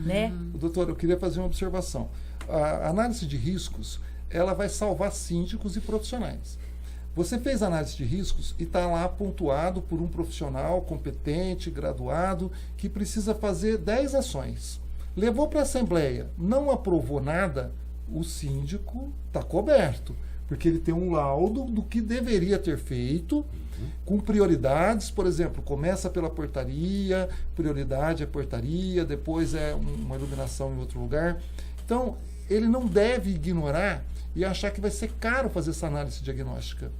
[SPEAKER 2] Né?
[SPEAKER 4] Doutor, eu queria fazer uma observação. A análise de riscos, ela vai salvar síndicos e profissionais. Você fez análise de riscos e está lá pontuado por um profissional competente, graduado, que precisa fazer 10 ações. Levou para a Assembleia, não aprovou nada, o síndico está coberto, porque ele tem um laudo do que deveria ter feito, com prioridades. Por exemplo, começa pela portaria, prioridade é portaria, depois é uma iluminação em outro lugar. Então, ele não deve ignorar e achar que vai ser caro fazer essa análise diagnóstica.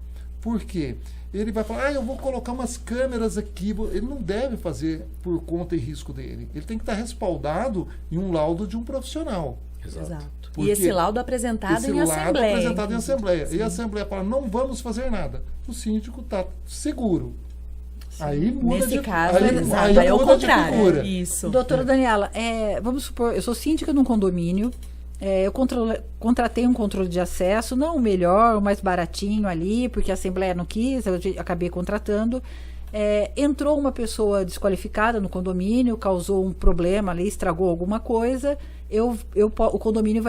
[SPEAKER 4] Por quê? Ele vai falar, eu vou colocar umas câmeras aqui. Ele não deve fazer por conta e risco dele. Ele tem que estar respaldado em um laudo de um profissional.
[SPEAKER 2] Exato.
[SPEAKER 4] Porque
[SPEAKER 2] E esse laudo apresentado
[SPEAKER 4] esse
[SPEAKER 2] em
[SPEAKER 4] laudo
[SPEAKER 2] assembleia.
[SPEAKER 4] apresentado em assembleia.
[SPEAKER 2] Sim.
[SPEAKER 4] E a assembleia fala, não vamos fazer nada. O síndico está seguro. Aí muda
[SPEAKER 2] Nesse
[SPEAKER 4] de,
[SPEAKER 2] caso,
[SPEAKER 4] aí,
[SPEAKER 2] exato,
[SPEAKER 4] aí
[SPEAKER 2] aí é o
[SPEAKER 4] muda de
[SPEAKER 2] contrário.
[SPEAKER 4] figura.
[SPEAKER 2] Isso.
[SPEAKER 1] Doutora Daniela, vamos supor, eu sou síndica num condomínio, eu contratei um controle de acesso, não o melhor, o mais baratinho ali, porque a Assembleia não quis, eu acabei contratando. Entrou uma pessoa desqualificada no condomínio, causou um problema ali, estragou alguma coisa, o condomínio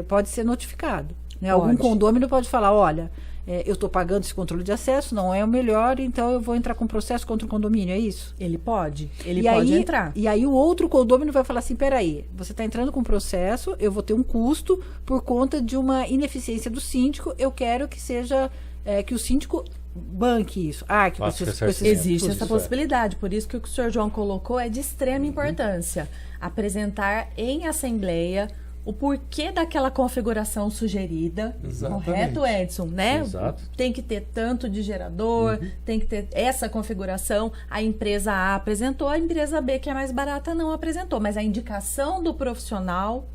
[SPEAKER 1] pode ser notificado. Né? Algum condômino pode falar, olha, eu estou pagando esse controle de acesso, não é o melhor, então eu vou entrar com processo contra o condomínio, é isso?
[SPEAKER 2] Ele pode entrar.
[SPEAKER 1] E aí o outro condômino vai falar assim, peraí, você está entrando com processo, eu vou ter um custo por conta de uma ineficiência do síndico, eu quero que seja, que o síndico banque isso.
[SPEAKER 2] Existe essa possibilidade, por isso que o que o senhor João colocou é de extrema importância. Apresentar em assembleia o porquê daquela configuração sugerida.
[SPEAKER 4] Exatamente.
[SPEAKER 2] Correto, Edson? Né?
[SPEAKER 3] Exato.
[SPEAKER 2] Tem que ter tanto de gerador, tem que ter essa configuração. A empresa A apresentou, a empresa B, que é mais barata, não apresentou. Mas a indicação do profissional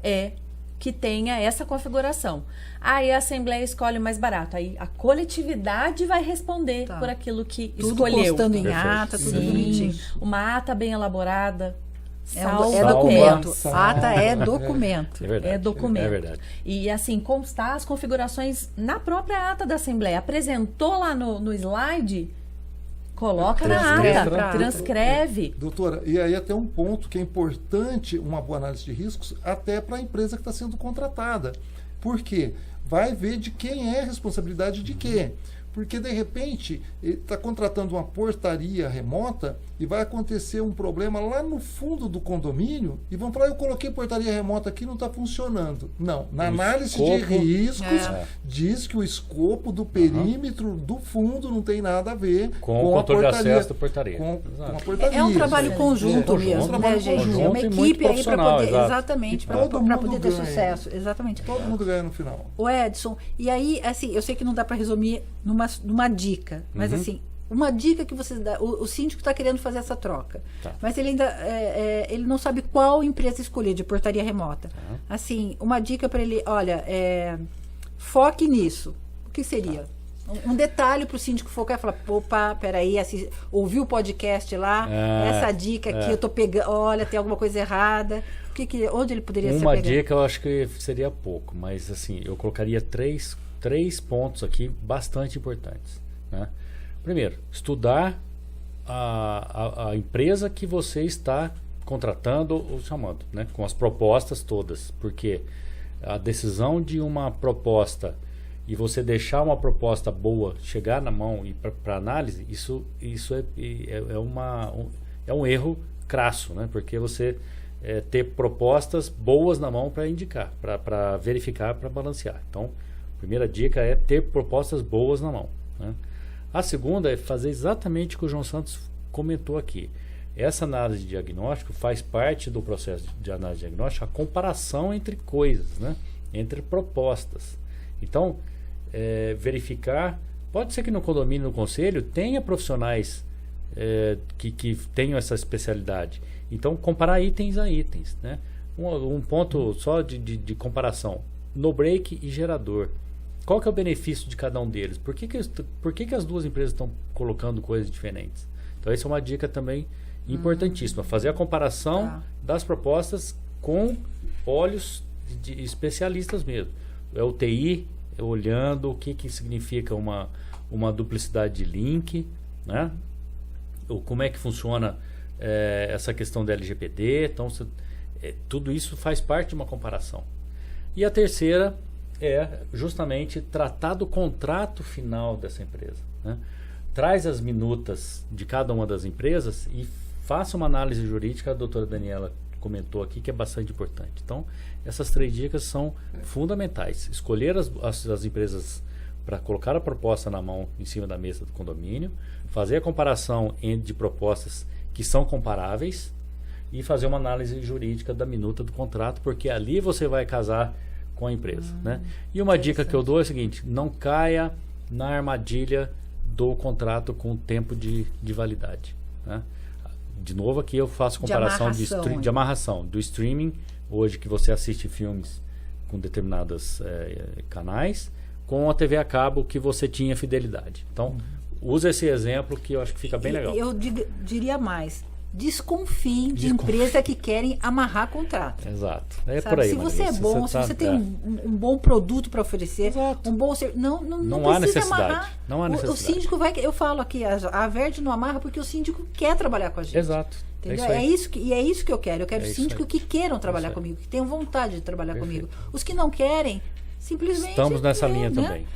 [SPEAKER 2] é que tenha essa configuração. Aí a Assembleia escolhe o mais barato. Aí a coletividade vai responder por aquilo que
[SPEAKER 1] tudo
[SPEAKER 2] escolheu.
[SPEAKER 1] Constando em ata, tudo bonitinho.
[SPEAKER 2] Uma ata bem elaborada.
[SPEAKER 1] É documento. Ata é documento.
[SPEAKER 3] É verdade.
[SPEAKER 2] É documento.
[SPEAKER 3] É verdade.
[SPEAKER 2] E assim, constar as configurações na própria ata da Assembleia. Apresentou lá no slide, coloca na ata, transcreve.
[SPEAKER 4] Doutora, e aí até um ponto que é importante, uma boa análise de riscos, até para a empresa que está sendo contratada. Por quê? Vai ver de quem é a responsabilidade de quê. Porque, de repente, ele está contratando uma portaria remota e vai acontecer um problema lá no fundo do condomínio e vão falar, eu coloquei portaria remota aqui e não está funcionando. Não, na análise de riscos, diz que o escopo do perímetro do fundo não tem nada a ver
[SPEAKER 3] com o controle de acesso da portaria.
[SPEAKER 4] Com a portaria.
[SPEAKER 1] É um trabalho conjunto mesmo, né, gente? É uma equipe aí para poder, exatamente, para poder ter sucesso. Exatamente.
[SPEAKER 4] Todo mundo ganha no final.
[SPEAKER 1] O Edson, e aí, assim, eu sei que não dá para resumir numa dica, mas assim, uma dica que você dá, o síndico está querendo fazer essa troca, mas ele ainda ele não sabe qual empresa escolher de portaria remota. Assim, uma dica para ele, olha, foque nisso. O que seria? Um detalhe para o síndico focar e falar, opa, peraí, ouviu o podcast lá, essa dica aqui, eu tô pegando, olha, tem alguma coisa errada. Onde ele poderia ser pegado?
[SPEAKER 3] Uma dica eu acho que seria pouco, mas assim, eu colocaria três pontos aqui bastante importantes. Né? Primeiro, estudar a empresa que você está contratando ou chamando, né? Com as propostas todas, porque a decisão de uma proposta e você deixar uma proposta boa chegar na mão e para análise, isso é um erro crasso, né? Porque você ter propostas boas na mão para indicar, para verificar, para balancear. Então, a primeira dica é ter propostas boas na mão. Né? A segunda é fazer exatamente o que o João Santos comentou aqui. Essa análise de diagnóstico faz parte do processo de análise de diagnóstico, a comparação entre coisas, né? Entre propostas. Então, verificar, pode ser que no condomínio, no conselho, tenha profissionais que tenham essa especialidade. Então, comparar itens a itens. Né? Um ponto só de comparação, no break e gerador. Qual que é o benefício de cada um deles? Por que as duas empresas estão colocando coisas diferentes? Então, essa é uma dica também importantíssima. Fazer a comparação das propostas com olhos de especialistas mesmo. É o TI olhando o que significa uma duplicidade de link, né? Como é que funciona essa questão da LGPD. Então, tudo isso faz parte de uma comparação. E a terceira é justamente tratar do contrato final dessa empresa. Né? Traz as minutas de cada uma das empresas e faça uma análise jurídica. A doutora Daniela comentou aqui que é bastante importante. Então, essas 3 dicas são fundamentais. Escolher as empresas para colocar a proposta na mão, em cima da mesa do condomínio, fazer a comparação de propostas que são comparáveis e fazer uma análise jurídica da minuta do contrato, porque ali você vai casar com a empresa. Né? E uma dica que eu dou é a seguinte: não caia na armadilha do contrato com tempo de validade. Né? De novo, aqui eu faço comparação de amarração do streaming hoje que você assiste filmes com determinados canais, com a TV a cabo que você tinha fidelidade. Então, usa esse exemplo que eu acho que fica bem legal.
[SPEAKER 1] Eu diria mais. Desconfiem de empresas que querem amarrar contrato.
[SPEAKER 3] Exato.
[SPEAKER 1] Sabe?
[SPEAKER 3] Por aí,
[SPEAKER 1] se você é bom, se você tem um bom produto para oferecer,
[SPEAKER 3] Exato.
[SPEAKER 1] um bom serviço, não
[SPEAKER 3] há
[SPEAKER 1] precisa
[SPEAKER 3] necessidade.
[SPEAKER 1] amarrar.
[SPEAKER 3] Não há necessidade.
[SPEAKER 1] O síndico eu falo aqui, a Verde não amarra porque o síndico quer trabalhar com a gente.
[SPEAKER 3] Exato.
[SPEAKER 1] Entendeu?
[SPEAKER 3] É isso
[SPEAKER 1] é isso que eu quero. Eu quero síndicos que queiram trabalhar comigo, que tenham vontade de trabalhar comigo. Os que não querem, simplesmente.
[SPEAKER 3] Estamos nessa linha
[SPEAKER 1] né?
[SPEAKER 3] também.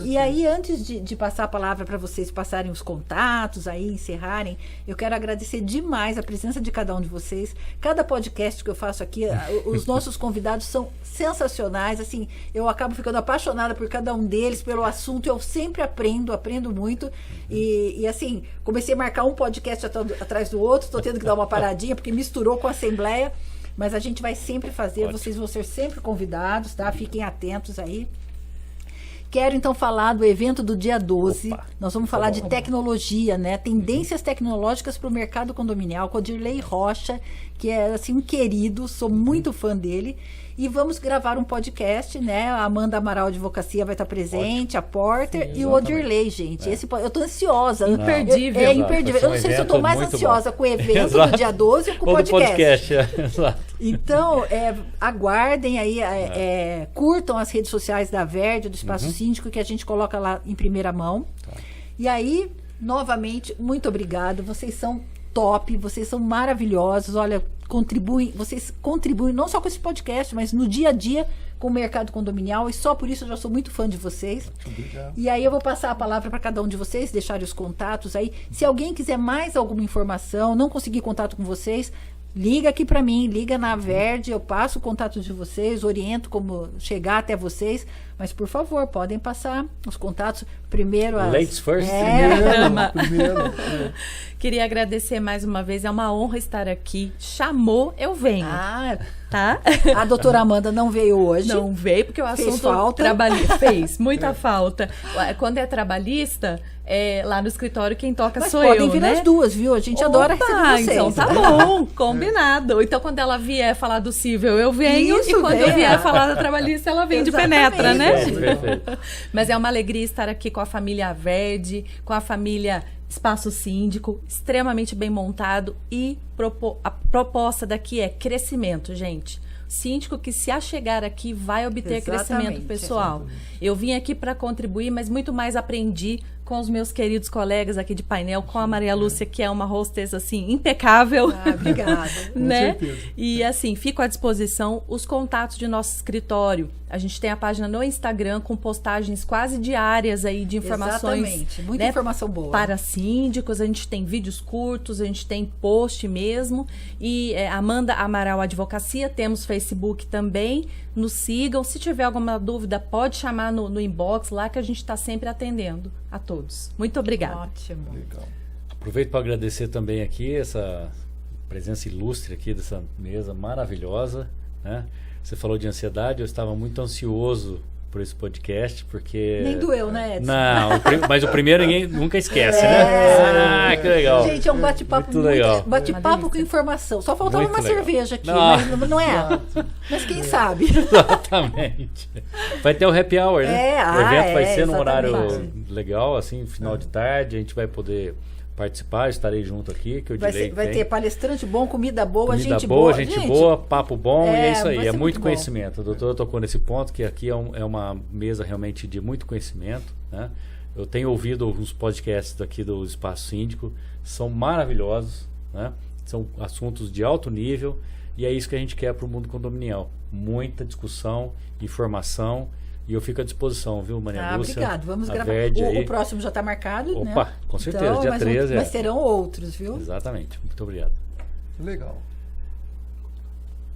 [SPEAKER 1] E aí, antes de passar a palavra para vocês passarem os contatos, aí encerrarem, eu quero agradecer demais a presença de cada um de vocês. Cada podcast que eu faço aqui, os nossos convidados são sensacionais. Assim, eu acabo ficando apaixonada por cada um deles, pelo assunto. Eu sempre aprendo muito. E assim, comecei a marcar um podcast atrás do outro, estou tendo que dar uma paradinha, porque misturou com a Assembleia. Mas a gente vai sempre fazer,
[SPEAKER 3] Ótimo.
[SPEAKER 1] Vocês vão ser sempre convidados, tá? Fiquem atentos aí. Quero, então, falar do evento do dia 12.
[SPEAKER 3] Opa,
[SPEAKER 1] Nós vamos falar de tecnologia, né? Tendências tecnológicas para o mercado condominial, com o Dirley Rocha, que é, assim, um querido, sou muito fã dele. E vamos gravar um podcast, né? A Amanda Amaral Advocacia vai estar presente, a Porter e o Odirley, gente. Eu tô ansiosa.
[SPEAKER 2] Imperdível.
[SPEAKER 1] Imperdível. Eu não sei se eu tô mais ansiosa com o evento do dia 12 ou com o podcast.
[SPEAKER 3] Exato.
[SPEAKER 1] Então, aguardem aí, curtam as redes sociais da Verde, do Espaço Síndico, que a gente coloca lá em primeira mão. Tá. E aí, novamente, muito obrigado. Vocês são top, vocês são maravilhosos. Olha, vocês contribuem não só com esse podcast, mas no dia a dia com o mercado condominial, e só por isso eu já sou muito fã de vocês.
[SPEAKER 4] Obrigado.
[SPEAKER 1] E aí eu vou passar a palavra para cada um de vocês, deixarem os contatos aí. Se alguém quiser mais alguma informação, não conseguir contato com vocês, liga aqui para mim, liga na Verde, eu passo o contato de vocês, oriento como chegar até vocês, mas por favor, podem passar os contatos primeiro.
[SPEAKER 3] Ladies first.
[SPEAKER 4] Primeiro.
[SPEAKER 2] Queria agradecer mais uma vez, é uma honra estar aqui. Chamou, eu venho. Tá?
[SPEAKER 1] A doutora Amanda não veio hoje.
[SPEAKER 2] Não veio, porque o assunto
[SPEAKER 1] falta.
[SPEAKER 2] Fez muita falta. Quando é trabalhista, lá no escritório quem toca
[SPEAKER 1] mas
[SPEAKER 2] sou eu,
[SPEAKER 1] podem vir
[SPEAKER 2] né?
[SPEAKER 1] as duas, viu? A gente adora receber vocês.
[SPEAKER 2] Então tá bom, combinado. Então quando ela vier falar do cível, eu venho.
[SPEAKER 1] Isso,
[SPEAKER 2] e quando eu vier falar da trabalhista, ela vem de penetra, né?
[SPEAKER 3] Perfeito.
[SPEAKER 2] Mas é uma alegria estar aqui com a família Verde, com a família Espaço Síndico, extremamente bem montado, e a proposta daqui é crescimento, gente. Síndico que se achegar aqui vai obter crescimento pessoal. Eu vim aqui para contribuir, mas muito mais aprendi com os meus queridos colegas aqui de painel, com a Maria Lúcia, que é uma hostess, assim, impecável.
[SPEAKER 1] Obrigada.
[SPEAKER 2] Né?
[SPEAKER 4] Com certeza.
[SPEAKER 2] E, assim, fico à disposição os contatos de nosso escritório. A gente tem a página no Instagram com postagens quase diárias aí de informações.
[SPEAKER 1] Exatamente. Muita informação boa.
[SPEAKER 2] Para síndicos, a gente tem vídeos curtos, a gente tem post mesmo. E Amanda Amaral Advocacia, temos Facebook também. Nos sigam. Se tiver alguma dúvida, pode chamar no inbox lá, que a gente está sempre atendendo a todos. Muito obrigada.
[SPEAKER 1] Ótimo.
[SPEAKER 4] Legal.
[SPEAKER 3] Aproveito para agradecer também aqui essa presença ilustre aqui dessa mesa maravilhosa, né? Você falou de ansiedade, eu estava muito ansioso por esse podcast, porque...
[SPEAKER 1] Nem doeu, né, Edson?
[SPEAKER 3] Não, mas o primeiro ninguém nunca esquece, né? Que legal.
[SPEAKER 1] Gente, é um bate-papo
[SPEAKER 3] Muito legal.
[SPEAKER 1] Bate-papo com informação. Só faltava
[SPEAKER 3] Muito
[SPEAKER 1] uma
[SPEAKER 3] legal.
[SPEAKER 1] cerveja aqui,
[SPEAKER 3] Não.
[SPEAKER 1] mas não é? Mas quem sabe?
[SPEAKER 3] Exatamente. Vai ter o happy hour, né? O evento vai ser num horário
[SPEAKER 1] exatamente.
[SPEAKER 3] legal, assim, final de tarde, a gente vai poder participar, estarei junto aqui, que eu direi.
[SPEAKER 1] Vai ter palestrante bom, comida boa,
[SPEAKER 3] Comida
[SPEAKER 1] gente
[SPEAKER 3] boa,
[SPEAKER 1] boa.
[SPEAKER 3] gente boa, papo bom, e é isso aí,
[SPEAKER 1] vai
[SPEAKER 3] é
[SPEAKER 1] ser
[SPEAKER 3] muito
[SPEAKER 1] bom.
[SPEAKER 3] conhecimento. A doutora tocou nesse ponto, que aqui é uma mesa realmente de muito conhecimento, né? Eu tenho ouvido alguns podcasts daqui do Espaço Síndico, são maravilhosos, né? São assuntos de alto nível, e é isso que a gente quer para o mundo condominial. Muita discussão, informação, e eu fico à disposição, viu, Maria Lúcia?
[SPEAKER 1] Obrigado. Vamos
[SPEAKER 3] a
[SPEAKER 1] gravar.
[SPEAKER 3] Verde aí.
[SPEAKER 1] O próximo já está marcado, né?
[SPEAKER 3] Opa, com certeza,
[SPEAKER 1] Então,
[SPEAKER 3] dia 13.
[SPEAKER 1] Mas terão outros, viu?
[SPEAKER 3] Exatamente, muito obrigado.
[SPEAKER 4] Legal.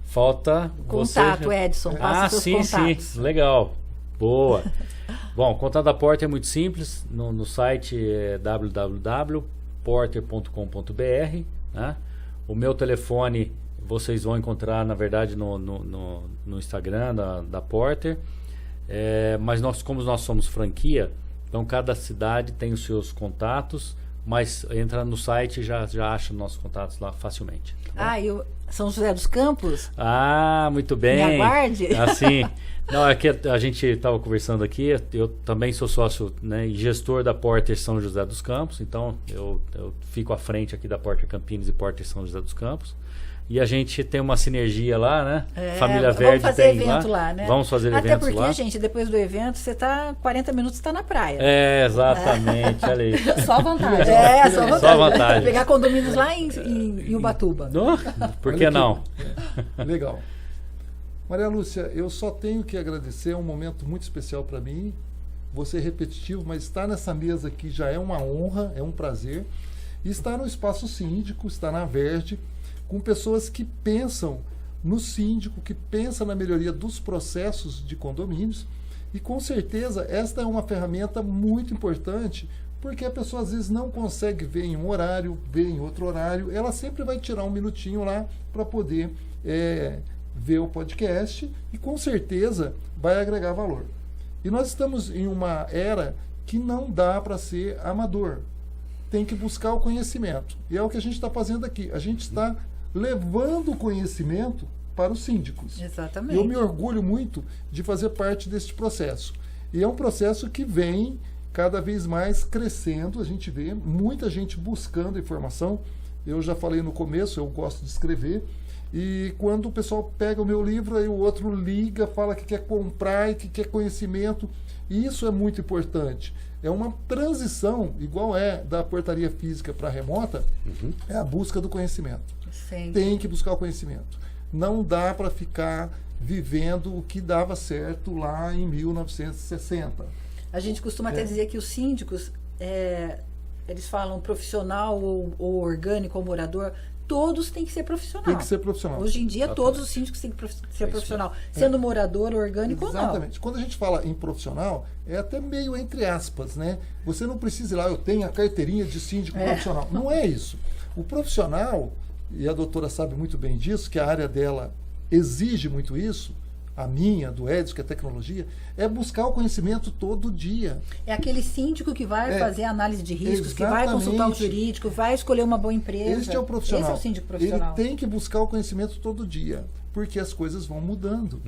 [SPEAKER 3] Falta
[SPEAKER 1] Contato,
[SPEAKER 3] você...
[SPEAKER 1] Edson. Passa seus contatos.
[SPEAKER 3] Sim, legal. Boa. Bom, o contato da Porter é muito simples. No site é www.porter.com.br, né? O meu telefone vocês vão encontrar, na verdade, no Instagram da Porter. Mas como nós somos franquia, então cada cidade tem os seus contatos. mas entra no site e já acha nossos contatos lá facilmente. Tá bom?
[SPEAKER 1] São José dos Campos?
[SPEAKER 3] Muito bem.
[SPEAKER 1] Me aguarde.
[SPEAKER 3] Assim, não, é que a gente estava conversando aqui, eu também sou sócio, né, e gestor da Porter São José dos Campos, então eu fico à frente aqui da Porter Campinas e Porter São José dos Campos. E a gente tem uma sinergia lá, né? Família Verde
[SPEAKER 1] vamos fazer
[SPEAKER 3] tem
[SPEAKER 1] evento lá, né?
[SPEAKER 3] Vamos fazer eventos lá.
[SPEAKER 1] Até porque, gente, depois do evento, você tá 40 minutos, está na praia.
[SPEAKER 3] Exatamente, olha aí.
[SPEAKER 2] Só vantagem.
[SPEAKER 1] Só vantagem.
[SPEAKER 3] Só vantagem.
[SPEAKER 1] Pegar condomínios lá em Ubatuba.
[SPEAKER 3] Por que não?
[SPEAKER 4] Legal. Maria Lúcia, eu só tenho que agradecer, é um momento muito especial para mim. Vou ser repetitivo, mas estar nessa mesa aqui já é uma honra, é um prazer. E estar no Espaço Síndico, estar na Verde, com pessoas que pensam no síndico, que pensam na melhoria dos processos de condomínios. E com certeza esta é uma ferramenta muito importante, porque a pessoa às vezes não consegue ver em um horário, ver em outro horário, ela sempre vai tirar um minutinho lá para poder ver o podcast e com certeza vai agregar valor. E nós estamos em uma era que não dá para ser amador. Tem que buscar o conhecimento. E é o que a gente está fazendo aqui. A gente está levando o conhecimento para os síndicos.
[SPEAKER 1] Exatamente.
[SPEAKER 4] Eu me orgulho muito de fazer parte deste processo. E é um processo que vem cada vez mais crescendo. A gente vê muita gente buscando informação. Eu já falei no começo, eu gosto de escrever. E quando o pessoal pega o meu livro, aí o outro liga, fala que quer comprar e que quer conhecimento. E isso é muito importante. É uma transição, igual da portaria física para a remota, é a busca do conhecimento.
[SPEAKER 1] Sim.
[SPEAKER 4] Tem que buscar o conhecimento. Não dá para ficar vivendo o que dava certo lá em 1960.
[SPEAKER 1] A gente costuma até dizer que os síndicos, eles falam profissional ou orgânico ou morador, todos têm que ser profissional.
[SPEAKER 4] Tem que ser profissional.
[SPEAKER 1] Hoje em dia, todos os síndicos têm que ser profissional, sendo morador, orgânico ou não.
[SPEAKER 4] Exatamente. Quando a gente fala em profissional, é até meio entre aspas, né? Você não precisa ir lá, eu tenho a carteirinha de síndico profissional. Não é isso. O profissional, e a doutora sabe muito bem disso, que a área dela exige muito isso, a minha, do Edson, que é tecnologia, é buscar o conhecimento todo dia.
[SPEAKER 1] É aquele síndico que vai fazer análise de riscos, que vai
[SPEAKER 4] exatamente.
[SPEAKER 1] consultar o jurídico, vai escolher uma boa empresa.
[SPEAKER 4] Este é o profissional.
[SPEAKER 1] Esse é o síndico profissional.
[SPEAKER 4] Ele tem que buscar o conhecimento todo dia, porque as coisas vão mudando.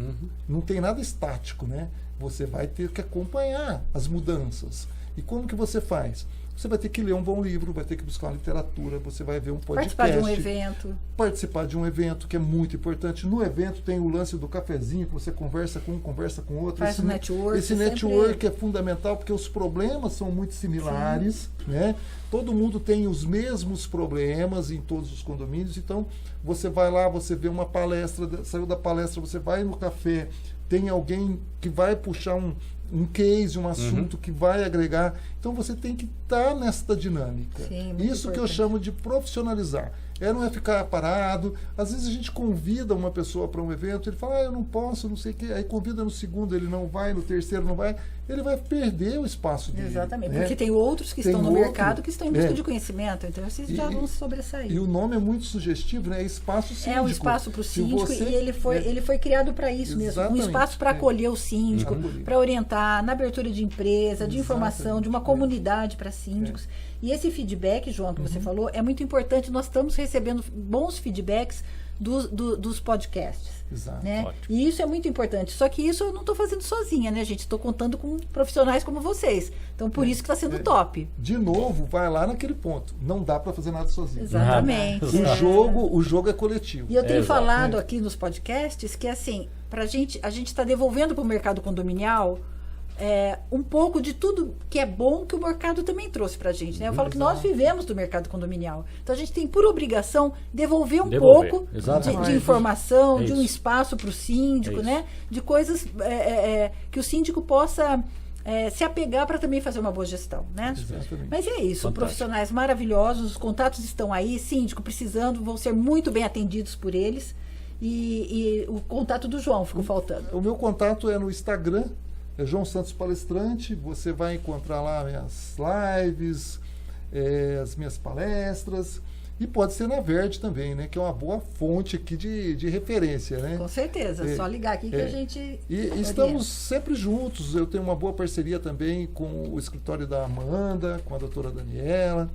[SPEAKER 4] Não tem nada estático, né? Você vai ter que acompanhar as mudanças. E como que você faz? Você vai ter que ler um bom livro, vai ter que buscar uma literatura, você vai ver um podcast.
[SPEAKER 1] Participar de um evento.
[SPEAKER 4] Participar de um evento, que é muito importante. No evento tem o lance do cafezinho, que você conversa com um, conversa com outro.
[SPEAKER 1] Faz um network.
[SPEAKER 4] Esse network é fundamental, porque os problemas são muito similares, né? Todo mundo tem os mesmos problemas em todos os condomínios, então você vai lá, você vê uma palestra, saiu da palestra, você vai no café, tem alguém que vai puxar um case, um assunto que vai agregar. Então você tem que estar nesta dinâmica.
[SPEAKER 1] Sim, muito
[SPEAKER 4] isso importante. Que eu chamo de profissionalizar. Não é ficar parado. Às vezes a gente convida uma pessoa para um evento, ele fala, eu não posso, não sei o quê. Aí convida no segundo, ele não vai, no terceiro não vai. Ele vai perder o espaço dele.
[SPEAKER 1] Exatamente,
[SPEAKER 4] né?
[SPEAKER 1] porque tem outros que estão no mercado que estão em busca de conhecimento, então esses já vão se sobressair.
[SPEAKER 4] E o nome é muito sugestivo, né? É espaço síndico.
[SPEAKER 1] É um espaço para o síndico
[SPEAKER 4] você,
[SPEAKER 1] e ele foi criado para isso mesmo. Um espaço para acolher o síndico, para orientar na abertura de empresa, de informação, de uma comunidade para síndicos. E esse feedback, João, que você falou, é muito importante. Nós estamos recebendo bons feedbacks dos podcasts.
[SPEAKER 4] Exato.
[SPEAKER 1] Né? E isso é muito importante. Só que isso eu não estou fazendo sozinha, né, gente? Estou contando com profissionais como vocês. Então, por isso que está sendo top.
[SPEAKER 4] De novo, vai lá naquele ponto. Não dá para fazer nada sozinho.
[SPEAKER 1] Exatamente.
[SPEAKER 4] O jogo é coletivo.
[SPEAKER 1] E eu tenho falado aqui nos podcasts que, assim, a gente está devolvendo para o mercado condominial um pouco de tudo que é bom que o mercado também trouxe para a gente. Né? Eu falo que nós vivemos do mercado condominial. Então, a gente tem por obrigação devolver um pouco de informação, de um espaço para o síndico, né? De coisas que o síndico possa se apegar para também fazer uma boa gestão. Né? Mas é isso. Fantástico. Profissionais maravilhosos, os contatos estão aí, síndico precisando, vão ser muito bem atendidos por eles. E o contato do João ficou faltando.
[SPEAKER 4] O meu contato é no Instagram, é João Santos Palestrante. Você vai encontrar lá minhas lives, as minhas palestras. E pode ser na Verde também, né? Que é uma boa fonte aqui de referência, né?
[SPEAKER 1] Com certeza, só ligar aqui que a gente...
[SPEAKER 4] E estamos sempre juntos. Eu tenho uma boa parceria também com o escritório da Amanda, com a doutora Daniela.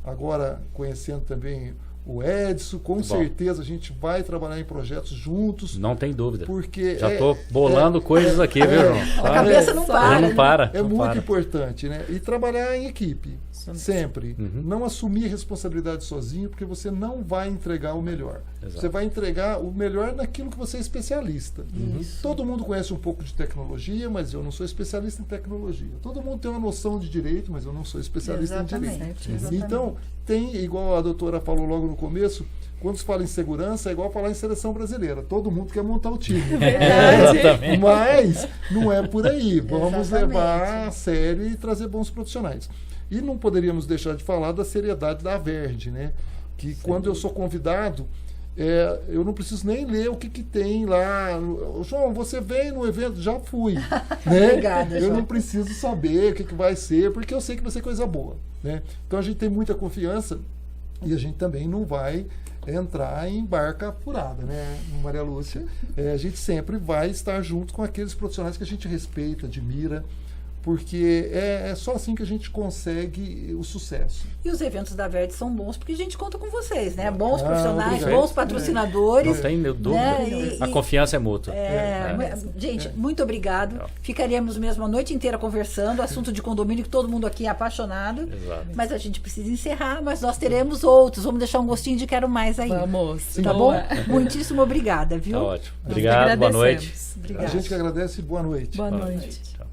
[SPEAKER 4] agora conhecendo também o Edson, com certeza a gente vai trabalhar em projetos juntos.
[SPEAKER 3] Não tem dúvida.
[SPEAKER 4] Porque
[SPEAKER 3] já estou bolando coisas aqui, viu, João?
[SPEAKER 1] A cabeça não para.
[SPEAKER 3] Não para.
[SPEAKER 4] É muito importante, né? E trabalhar em equipe, sempre. Não assumir responsabilidade sozinho, porque você não vai entregar o melhor.
[SPEAKER 3] Exato.
[SPEAKER 4] Você vai entregar o melhor naquilo que você é especialista. Todo mundo conhece um pouco de tecnologia, mas eu não sou especialista em tecnologia. Todo mundo tem uma noção de direito, mas eu não sou especialista em direito. Então, tem, igual a doutora falou logo no começo, quando se fala em segurança, é igual falar em seleção brasileira. Todo mundo quer montar o time.
[SPEAKER 3] Exatamente.
[SPEAKER 4] Mas não é por aí. Vamos levar a sério e trazer bons profissionais. E não poderíamos deixar de falar da seriedade da Verde, né? Que quando eu sou convidado, eu não preciso nem ler o que tem lá. João, você vem no evento? Já fui. Né?
[SPEAKER 1] Obrigada,
[SPEAKER 4] eu
[SPEAKER 1] João.
[SPEAKER 4] não preciso saber o que vai ser, porque eu sei que vai ser coisa boa. Né? Então a gente tem muita confiança e a gente também não vai entrar em barca furada, né, Maria Lúcia? A gente sempre vai estar junto com aqueles profissionais que a gente respeita, admira, porque é só assim que a gente consegue o sucesso.
[SPEAKER 1] E os eventos da Verde são bons porque a gente conta com vocês, né? Bons profissionais,
[SPEAKER 4] obrigado.
[SPEAKER 1] bons patrocinadores.
[SPEAKER 3] Não tem dúvida.
[SPEAKER 1] Né?
[SPEAKER 3] A confiança é mútua.
[SPEAKER 1] Gente, muito obrigado. Ficaríamos mesmo a noite inteira conversando, assunto de condomínio que todo mundo aqui é apaixonado.
[SPEAKER 3] Exato.
[SPEAKER 1] Mas a gente precisa encerrar, mas nós teremos outros. Vamos deixar um gostinho de quero mais aí.
[SPEAKER 2] Vamos.
[SPEAKER 1] Tá bom? Muitíssimo obrigada, viu?
[SPEAKER 3] Tá ótimo. Obrigado, boa noite.
[SPEAKER 1] Obrigada.
[SPEAKER 4] A gente que agradece e boa noite.
[SPEAKER 2] Boa
[SPEAKER 3] Boa
[SPEAKER 2] noite.
[SPEAKER 3] noite. Tchau.